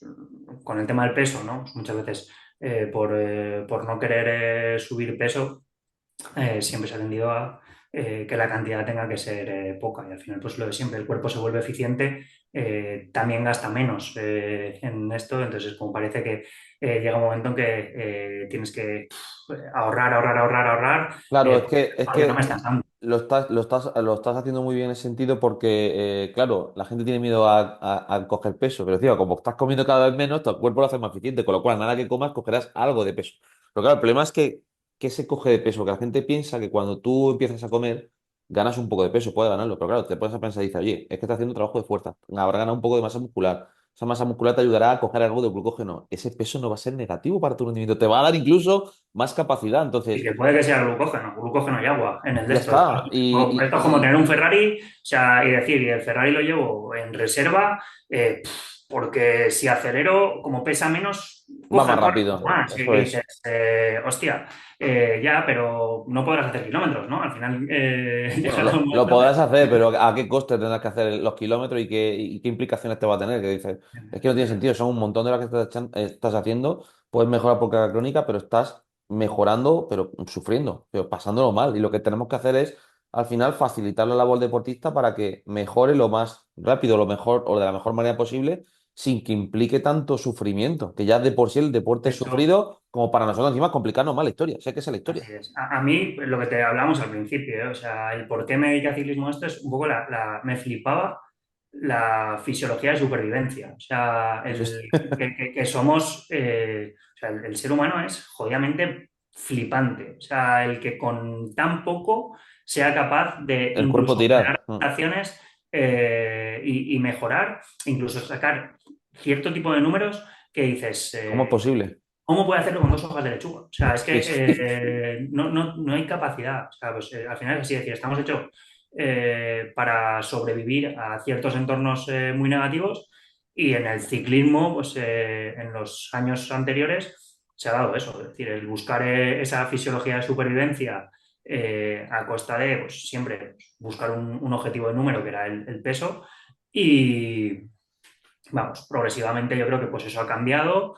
con el tema del peso, ¿no? Pues muchas veces por no querer subir peso, siempre se ha tendido a que la cantidad tenga que ser poca y al final pues lo de siempre, el cuerpo se vuelve eficiente, también gasta menos en esto, entonces como parece que llega un momento en que tienes que ahorrar, ahorrar, ahorrar, ahorrar, Claro, es porque no me que estás dando. lo estás haciendo muy bien en ese sentido porque, claro, la gente tiene miedo a coger peso, pero tío, como estás comiendo cada vez menos, tu cuerpo lo hace más eficiente, con lo cual, nada que comas, cogerás algo de peso. Pero claro, el problema es que se coge de peso, que la gente piensa que cuando tú empiezas a comer, ganas un poco de peso, puedes ganarlo, pero claro, te pones a pensar y dices, oye, es que estás haciendo trabajo de fuerza, habrá ganado un poco de masa muscular. Esa masa muscular te ayudará a coger algo de glucógeno. Ese peso no va a ser negativo para tu rendimiento, te va a dar incluso más capacidad. Y Entonces, que puede que sea glucógeno y agua en el de ya esto. Esto, está. esto es como tener un Ferrari, o sea, y decir, y el Ferrari lo llevo en reserva, porque si acelero, como pesa menos, Va coge más el cuerpo rápido, más. Y eso es. dices, hostia, ya, pero no podrás hacer kilómetros, ¿no? Al final Bueno, llega un lo momento podrás hacer, pero ¿a qué coste tendrás que hacer los kilómetros y qué implicaciones te va a tener? Que dices, es que no tiene sentido, son un montón de horas que estás haciendo, puedes mejorar por carga crónica, pero estás mejorando, pero sufriendo, pero pasándolo mal. Y lo que tenemos que hacer es, al final, facilitar la labor al deportista para que mejore lo más rápido, lo mejor o de la mejor manera posible, sin que implique tanto sufrimiento, que ya de por sí el deporte es eso. sufrido, como para nosotros encima complicarnos más la historia. Sé que esa es la historia. Así es. A mí, lo que te hablamos al principio, o sea, el por qué me dediqué a ciclismo a esto es un poco me flipaba la fisiología de supervivencia. O sea, Eso es que somos, o sea, el ser humano es jodidamente flipante. O sea, el que con tan poco sea capaz de el cuerpo incluso generar tirar. adaptaciones y mejorar, incluso sacar cierto tipo de números que dices, ¿Cómo es posible? ¿cómo puede hacerlo con dos hojas de lechuga? O sea, es Sí, que sí. no hay capacidad. O sea, pues, al final es así, decir, estamos hechos para sobrevivir a ciertos entornos muy negativos y en el ciclismo, pues en los años anteriores se ha dado eso, es decir, el buscar esa fisiología de supervivencia a costa de, pues siempre buscar un objetivo de número que era el peso y vamos, progresivamente yo creo que pues eso ha cambiado,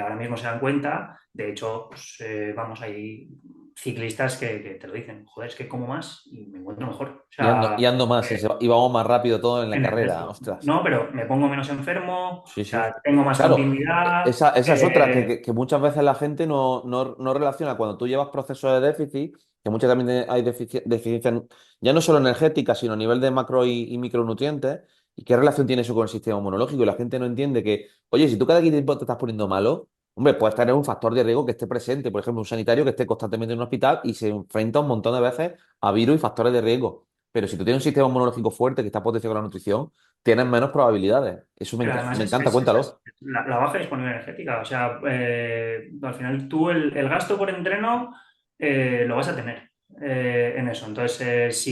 ahora mismo se dan cuenta, de hecho, pues, vamos, hay ciclistas que te lo dicen, joder, es que como más y me encuentro mejor. O sea, Y ando más, y vamos más rápido todo en la en el carrera, resto. ostras. No, pero me pongo menos enfermo, o Sí, sí. sea, tengo más Claro, continuidad. esa es otra, que muchas veces la gente no relaciona cuando tú llevas procesos de déficit. que muchas también hay deficiencias, ya no solo energéticas, sino a nivel de macro y micronutrientes. ¿Y qué relación tiene eso con el sistema inmunológico? Y la gente no entiende que, oye, si tú cada tiempo te estás poniendo malo, hombre, puedes tener un factor de riesgo que esté presente. Por ejemplo, un sanitario que esté constantemente en un hospital y se enfrenta un montón de veces a virus y factores de riesgo. Pero si tú tienes un sistema inmunológico fuerte que está potenciado con la nutrición, tienes menos probabilidades. Eso Pero además me encanta, cuéntalo. la baja disponibilidad energética. O sea, al final tú el gasto por entreno lo vas a tener en eso. Entonces,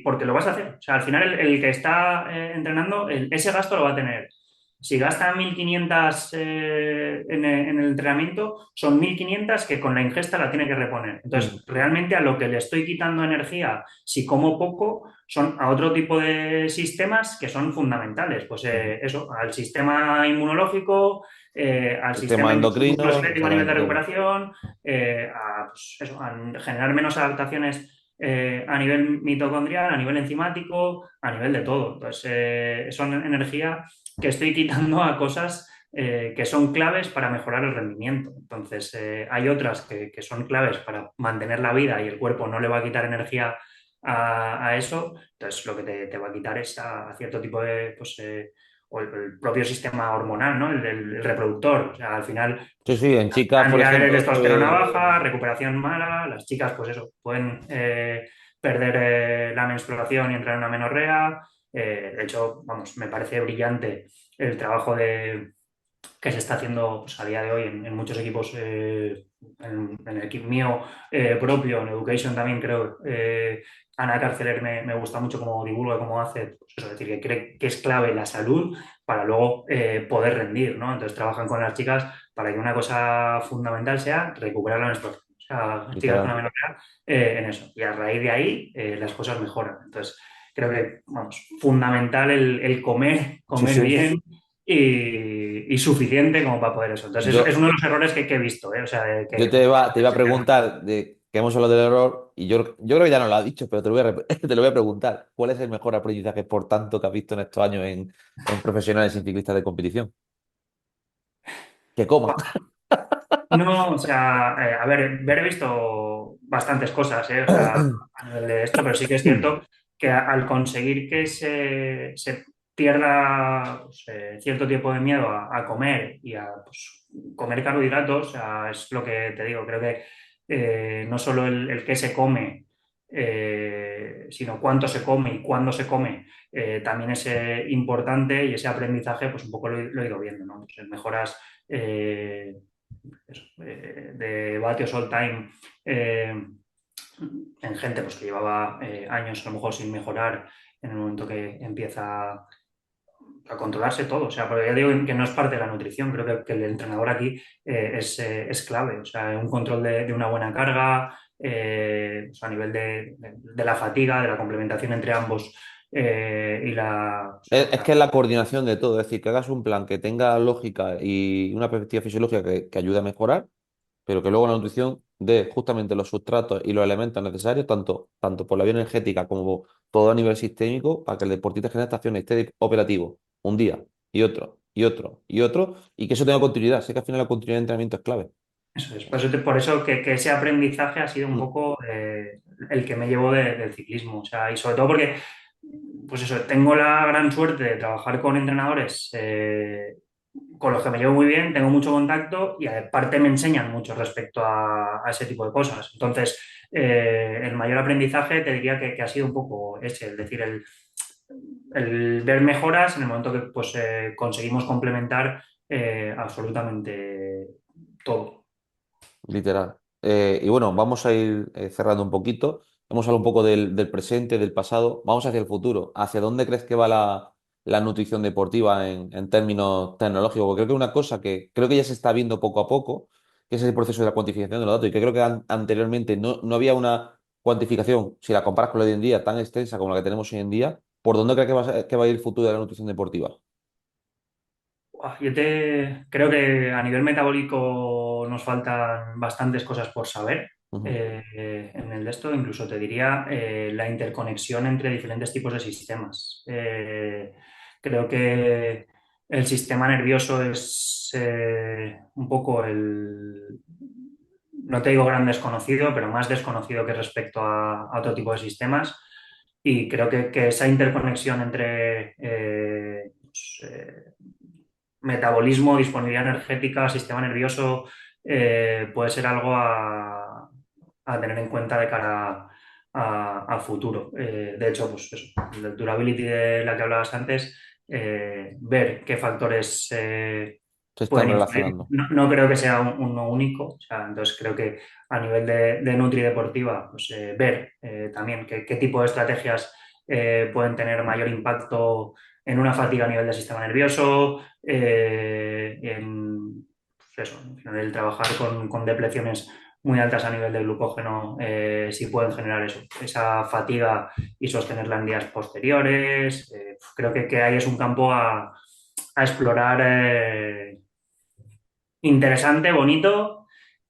porque lo vas a hacer. O sea, al final el que está entrenando, ese gasto lo va a tener. Si gasta 1.500 en el entrenamiento, son 1.500 que con la ingesta la tiene que reponer. Mm, Entonces, realmente a lo que le estoy quitando energía, si como poco, son a otro tipo de sistemas que son fundamentales. Pues mm. eso, al sistema inmunológico, al Sistema sistema endocrino, musculoesquelético a nivel de exactamente todo. recuperación, pues eso, a generar menos adaptaciones a nivel mitocondrial, a nivel enzimático, a nivel de todo. Entonces, son energía que estoy quitando a cosas que son claves para mejorar el rendimiento. Entonces, hay otras que son claves para mantener la vida y el cuerpo no le va a quitar energía a eso, entonces lo que te va a quitar es a cierto tipo de, pues, o el propio sistema hormonal, ¿no? El reproductor. O sea, al final, Sí, pues, sí, en chicas, por cantidad de ejemplo, testosterona baja, recuperación mala, las chicas, pues eso, pueden perder la menstruación y entrar en una menorrea. De hecho, vamos, me parece brillante el trabajo que se está haciendo pues, a día de hoy en muchos equipos, en el equipo mío propio, en Education también creo. Ana Carceler me gusta mucho cómo divulga, cómo hace, pues eso, es decir, que cree que es clave la salud para luego poder rendir, ¿no? Entonces trabajan con las chicas para que una cosa fundamental sea recuperar la menstruación. O sea, las chicas con la literal. menorrea en eso. Y a raíz de ahí las cosas mejoran. Entonces, creo que, vamos, fundamental el Sí, comer sí. bien y suficiente como para poder eso. Entonces, es Yo, uno de los errores que he visto, ¿eh? O sea, yo que te iba a preguntar de que hemos hablado del error y yo creo que ya no lo has dicho, pero te lo voy a, te lo voy a preguntar. ¿Cuál es el mejor aprendizaje por tanto que has visto en estos años en profesionales y ciclistas de competición? Que coman. no, o sea, a ver visto bastantes cosas, ¿eh? O sea, a nivel de esto, pero sí que es cierto que al conseguir que se pierda pues, cierto tipo de miedo a comer y a pues, comer carbohidratos, o sea, es lo que te digo, creo que no solo el qué se come, sino cuánto se come y cuándo se come, también es importante y ese aprendizaje, pues un poco lo he ido viendo, ¿no? Pues, mejoras eso, de vatios all time en gente pues, que llevaba años a lo mejor sin mejorar en el momento que empieza a controlarse todo. O sea, porque ya digo que no es parte de la nutrición, creo que el entrenador aquí es clave. O sea, un control de una buena carga, o sea, a nivel de la fatiga, de la complementación entre ambos y o sea, Es que es la coordinación de todo, es decir, que hagas un plan que tenga lógica y una perspectiva fisiológica que ayude a mejorar, pero que luego la nutrición dé justamente los sustratos y los elementos necesarios, tanto por la vía energética como todo a nivel sistémico, para que el deportista genere estación esté operativo un día y otro y otro y otro, y que eso tenga continuidad. Sé que al final la continuidad de entrenamiento es clave. eso es. Por eso que ese aprendizaje ha sido un Mm. poco el que me llevó del ciclismo. O sea, y sobre todo porque, pues eso, tengo la gran suerte de trabajar con entrenadores con los que me llevo muy bien, tengo mucho contacto y aparte me enseñan mucho respecto a ese tipo de cosas. Entonces, el mayor aprendizaje te diría que ha sido un poco ese, es decir, el ver mejoras en el momento que pues, conseguimos complementar absolutamente todo. Literal. Y bueno, vamos a ir cerrando un poquito. Hemos hablado un poco del presente, del pasado. Vamos hacia el futuro. ¿Hacia dónde crees que va la nutrición deportiva en términos tecnológicos? Porque creo que una cosa que creo que ya se está viendo poco a poco, que es el proceso de la cuantificación de los datos, y que creo que anteriormente no había una cuantificación, si la comparas con la de hoy en día, tan extensa como la que tenemos hoy en día. ¿Por dónde crees que va a ir el futuro de la nutrición deportiva? Yo creo que a nivel metabólico nos faltan bastantes cosas por saber Ujú. en el de esto. Incluso te diría la interconexión entre diferentes tipos de sistemas. Creo que el sistema nervioso es un poco no te digo gran desconocido, pero más desconocido que respecto a otro tipo de sistemas. Y creo que esa interconexión entre metabolismo, disponibilidad energética, sistema nervioso, puede ser algo a tener en cuenta de cara a futuro. De hecho, pues eso, la durability de la que hablabas antes, ver qué factores Se están pueden influir. relacionando. No creo que sea uno único, o sea, entonces creo que a nivel de Nutri deportiva, pues ver también qué tipo de estrategias pueden tener mayor impacto en una fatiga a nivel del sistema nervioso, pues eso, al final el trabajar con depleciones muy altas a nivel de glucógeno, sí pueden generar eso, esa fatiga y sostenerla en días posteriores. Creo que ahí es un campo a explorar interesante, bonito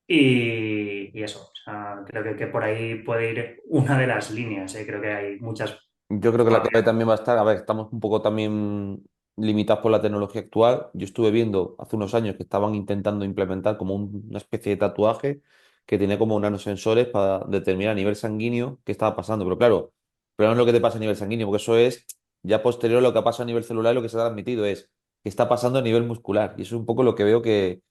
y eso. O sea, creo que por ahí puede ir una de las líneas. Creo que hay muchas. Yo creo que la clave también va a estar, a ver, estamos un poco también limitados por la tecnología actual. Yo estuve viendo hace unos años que estaban intentando implementar como una especie de tatuaje que tenía como nanosensores para determinar a nivel sanguíneo qué estaba pasando. Pero claro, pero no es lo que te pasa a nivel sanguíneo, porque eso es ya posterior a lo que ha pasado a nivel celular y lo que se ha transmitido es qué está pasando a nivel muscular. Y eso es un poco lo que veo que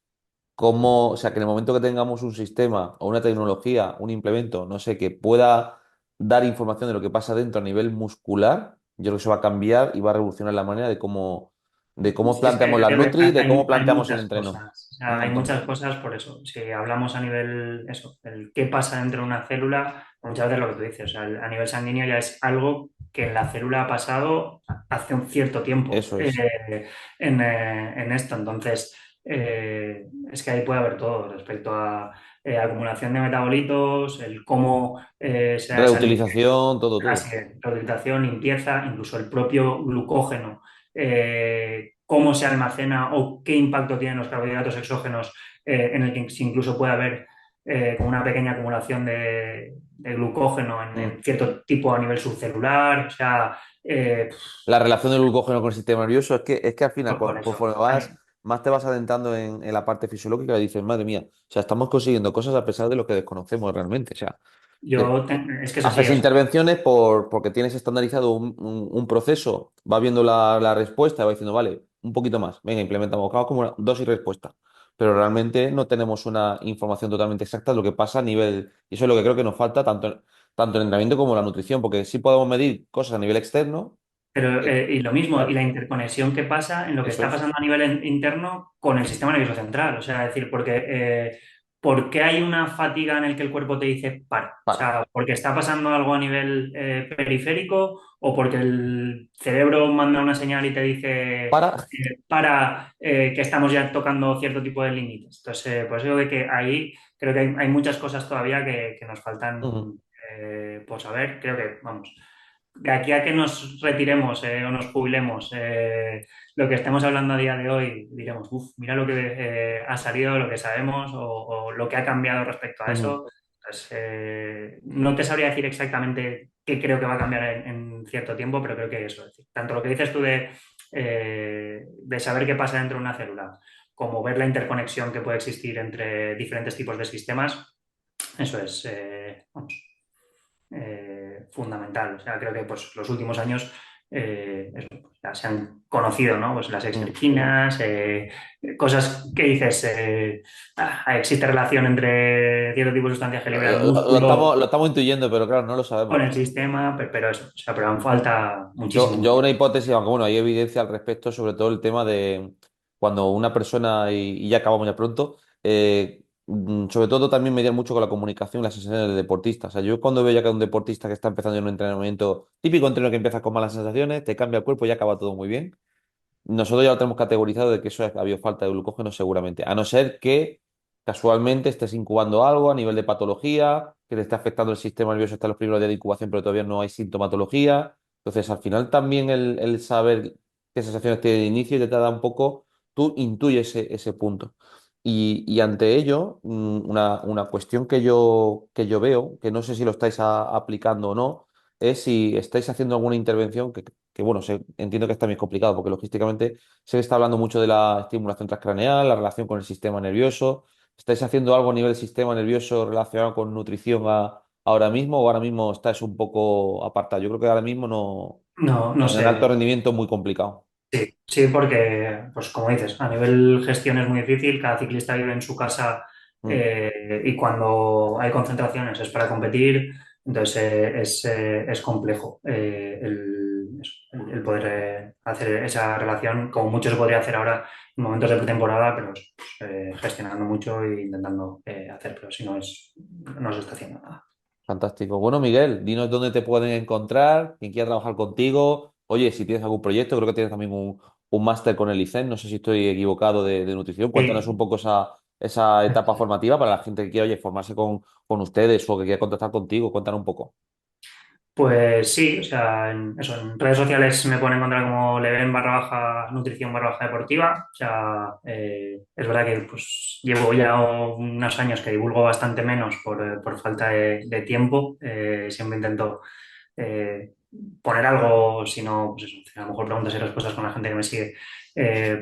o sea, que en el momento que tengamos un sistema o una tecnología, un implemento, no sé, que pueda dar información de lo que pasa dentro a nivel muscular, yo creo que eso va a cambiar y va a revolucionar la manera de cómo Sí, es que planteamos las Nutri, de cómo hay planteamos el muchas entreno. cosas, o Un sea, hay montón. muchas cosas por eso. Si hablamos a nivel, eso, el qué pasa dentro de una célula, muchas veces lo que tú dices, o sea, a nivel sanguíneo ya es algo que en la célula ha pasado hace un cierto tiempo Eso es. en esto. Entonces, es que ahí puede haber todo respecto a acumulación de metabolitos, el cómo se da esa limpieza. Reutilización, todo, todo. Así es, reutilización, limpieza, incluso el propio glucógeno, cómo se almacena o qué impacto tienen los carbohidratos exógenos, en el que incluso puede haber como una pequeña acumulación de glucógeno Mm. en cierto tipo a nivel subcelular. O sea, La relación del glucógeno con el sistema nervioso es que al final, por eso. conforme vas, más te vas adentrando en la parte fisiológica y dices, madre mía, o sea, estamos consiguiendo cosas a pesar de lo que desconocemos realmente. O sea, Es que es así, haces o sea, intervenciones porque tienes estandarizado un proceso, va viendo la respuesta y va diciendo, vale, un poquito más, venga, implementamos, vamos como una dosis respuesta. Pero realmente no tenemos una información totalmente exacta de lo que pasa a nivel, y eso es lo que creo que nos falta tanto en entrenamiento como en la nutrición, porque sí podemos medir cosas a nivel externo, pero, y lo mismo, y claro, la interconexión que pasa en lo que eso está es, pasando a nivel interno con el sistema nervioso central. O sea, es decir, ¿por qué hay una fatiga en el que el cuerpo te dice para? O para, sea, ¿porque está pasando algo a nivel periférico o porque el cerebro manda una señal y te dice para. para que estamos ya tocando cierto tipo de límites? Entonces, por eso digo que ahí creo que hay muchas cosas todavía que nos Ujú, faltan por saber. Creo que, vamos, de aquí a que nos retiremos o nos jubilemos, lo que estemos hablando a día de hoy, diremos, uff, mira lo que ha salido, lo que sabemos o lo que ha cambiado respecto a ujú, eso. Pues, no te sabría decir exactamente qué creo que va a cambiar en cierto tiempo, pero creo que eso, es decir, tanto lo que dices tú de saber qué pasa dentro de una célula, como ver la interconexión que puede existir entre diferentes tipos de sistemas, eso es, vamos, fundamental. O sea, creo que pues, los últimos años eso, pues, ya se han conocido, ¿no? Pues las ujú. exerginas, cosas que dices, existe relación entre cierto tipo de sustancias que liberan el músculo Lo estamos intuyendo, pero claro, no lo con sabemos. el sistema, pero eso, o sea, pero aún falta Yo, muchísimo. yo una hipótesis, aunque bueno, hay evidencia al respecto, sobre todo el tema de cuando una persona, y ya acabamos ya pronto, sobre todo también medir mucho con la comunicación y las sensaciones del deportista. O sea, yo cuando veo ya que un deportista que está empezando en un entrenamiento, típico entreno que empieza con malas sensaciones, te cambia el cuerpo y ya acaba todo muy bien. Nosotros ya lo tenemos categorizado de que eso es, ha habido falta de glucógeno seguramente, a no ser que casualmente estés incubando algo a nivel de patología, que te esté afectando el sistema nervioso hasta los primeros días de incubación, pero todavía no hay sintomatología. Entonces, al final también el saber qué sensaciones tiene de inicio y te da un poco, tú intuyes ese punto. Y ante ello, una cuestión que yo veo, que no sé si lo estáis aplicando o no, es si estáis haciendo alguna intervención que bueno, entiendo que es también complicado porque logísticamente se está hablando mucho de la estimulación transcraneal, la relación con el sistema nervioso. ¿Estáis haciendo algo a nivel sistema nervioso relacionado con nutrición ahora mismo o ahora mismo estáis un poco apartado? Yo creo que ahora mismo no, No, no en el alto sé. rendimiento es muy complicado. Sí, sí, porque, pues como dices, a nivel gestión es muy difícil, cada ciclista vive en su casa Mm. y cuando hay concentraciones es para competir, entonces es complejo el poder hacer esa relación, como mucho se podría hacer ahora en momentos de pretemporada, pero pues, gestionando mucho e intentando hacer, pero si no no se está haciendo nada. Fantástico. Bueno, Miguel, dinos dónde te pueden encontrar, quien quiera trabajar contigo. Oye, si tienes algún proyecto, creo que tienes también un máster con el ICEN, no sé si estoy equivocado de nutrición. Cuéntanos un Sí. poco esa etapa formativa para la gente que quiera, oye, formarse con ustedes o que quiera contactar contigo. Cuéntanos un poco. Pues sí, o sea, en redes sociales me pueden encontrar como leven barra baja nutrición barra baja deportiva. O sea, es verdad que pues llevo ya unos años que divulgo bastante menos por falta de tiempo. Siempre intento eh, poner algo, si no, pues eso, a lo mejor preguntas y respuestas con la gente que me sigue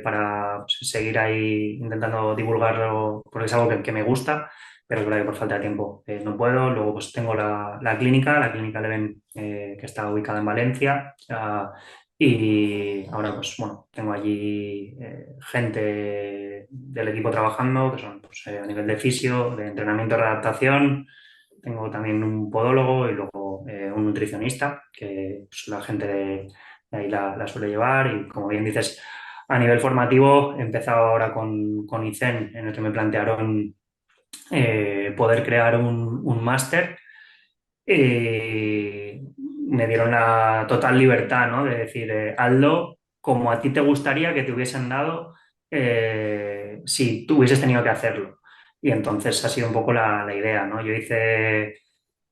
para pues, seguir ahí intentando divulgarlo porque es algo que me gusta, pero es verdad que por falta de tiempo no puedo. Luego pues tengo la clínica Leven, que está ubicada en Valencia. Y ahora pues bueno, tengo allí gente del equipo trabajando, que son pues, a nivel de fisio, de entrenamiento de adaptación. Tengo también un podólogo y luego un nutricionista, que pues, la gente de ahí la suele llevar. Y como bien dices, a nivel formativo he empezado ahora con ICEN, en el que me plantearon poder crear un máster. Me dieron la total libertad, ¿no? De decir, hazlo como a ti te gustaría que te hubiesen dado si tú hubieses tenido que hacerlo. Y entonces ha sido un poco la idea, ¿no? Yo hice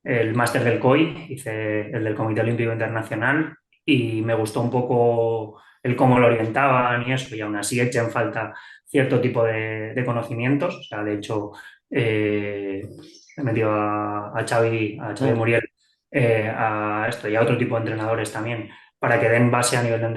el máster del COI, hice el del Comité Olímpico Internacional y me gustó un poco el cómo lo orientaban y eso, y aún así eché en falta cierto tipo de conocimientos. O sea, de hecho, he metido a Xavi Mm. Muriel, a esto y a otro tipo de entrenadores también para que den base a nivel de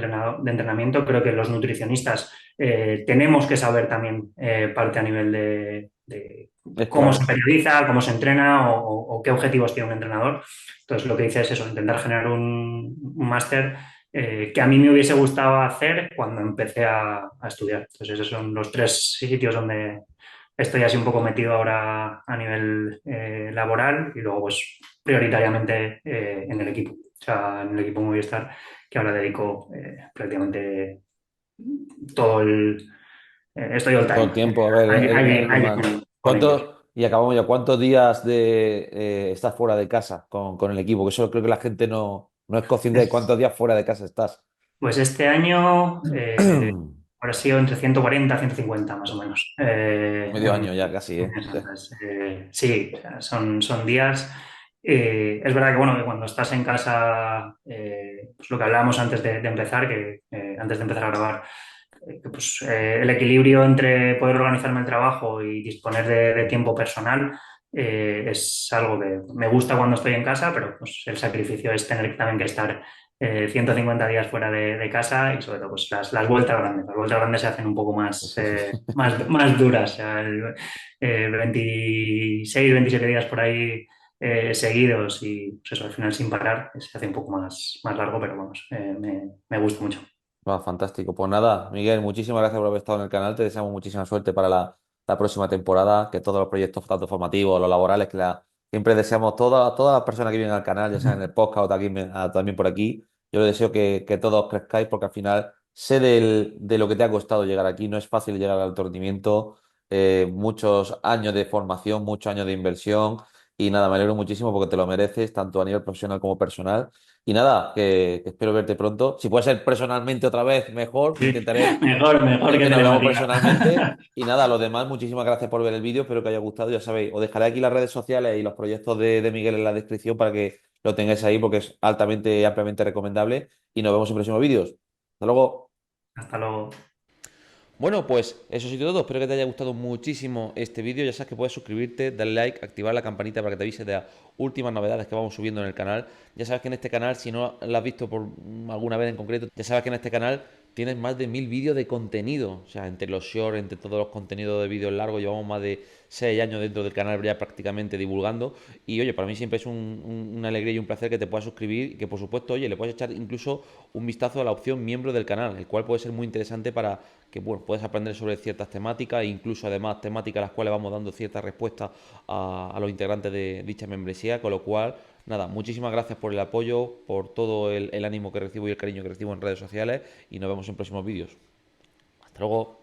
entrenamiento. Creo que los nutricionistas tenemos que saber también parte a nivel de Es cómo se clave. periodiza, cómo se entrena o qué objetivos tiene un entrenador. Entonces, lo que hice es eso, intentar generar un máster que a mí me hubiese gustado hacer cuando empecé a estudiar. Entonces, esos son los tres sitios donde estoy así un poco metido ahora a nivel laboral y luego, pues, prioritariamente en el equipo. O sea, en el equipo Movistar, que ahora dedico prácticamente todo estoy all Todo el time. tiempo, a ver, es normal. Con ellos. Y acabamos ya, ¿cuántos días estás fuera de casa con el equipo? Que eso creo que la gente no es consciente de cuántos días fuera de casa estás. Pues este año habrá sido entre 140 y 150 más o menos. Medio año ya casi, En ¿eh? eso. Entonces, sí, o sea, son días. Es verdad que, bueno, que cuando estás en casa, pues lo que hablábamos antes de empezar, que antes de empezar a grabar, que, pues, el equilibrio entre poder organizarme el trabajo y disponer de tiempo personal es algo que me gusta cuando estoy en casa, pero pues, el sacrificio es tener también que estar 150 días fuera de casa y sobre todo pues, las vueltas grandes. Las vueltas grandes se hacen un poco más, Sí, sí. más duras. O sea, 26, 27 días por ahí seguidos y pues eso, al final sin parar se hace un poco más largo, pero vamos, me gusta mucho. Va, fantástico. Pues nada, Miguel, muchísimas gracias por haber estado en el canal. Te deseamos muchísima suerte para la próxima temporada, que todos los proyectos, tanto formativos, los laborales, siempre deseamos todas las personas que vienen al canal, ya sea en el podcast o también por aquí. Yo les deseo que todos crezcáis porque al final sé de lo que te ha costado llegar aquí. No es fácil llegar al alto rendimiento. Muchos años de formación, muchos años de inversión. Y nada, me alegro muchísimo porque te lo mereces, tanto a nivel profesional como personal. Y nada, que espero verte pronto. Si puede ser personalmente otra vez, mejor. Sí, Intentaré mejor que que nos veamos telepatía. personalmente. Y nada, lo demás, muchísimas gracias por ver el vídeo. Espero que haya gustado. Ya sabéis, os dejaré aquí las redes sociales y los proyectos de Miguel en la descripción para que lo tengáis ahí porque es altamente y ampliamente recomendable. Y nos vemos en próximos vídeos. Hasta luego. Hasta luego. Bueno, pues eso ha sido todo. Espero que te haya gustado muchísimo este vídeo. Ya sabes que puedes suscribirte, darle like, activar la campanita para que te avise de las últimas novedades que vamos subiendo en el canal. Ya sabes que en este canal, si no lo has visto por alguna vez en concreto, ya sabes que en este canal tienes más de 1000 vídeos de contenido. O sea, entre los shorts, entre todos los contenidos de vídeos largos, llevamos más de 6 años dentro del canal ya prácticamente divulgando. Y oye, para mí siempre es una alegría y un placer que te puedas suscribir y que por supuesto, oye, le puedes echar incluso un vistazo a la opción miembro del canal, el cual puede ser muy interesante para que bueno, puedes aprender sobre ciertas temáticas e incluso además temáticas a las cuales vamos dando ciertas respuestas a los integrantes de dicha membresía, con lo cual, nada, muchísimas gracias por el apoyo, por todo el ánimo que recibo y el cariño que recibo en redes sociales y nos vemos en próximos vídeos. Hasta luego.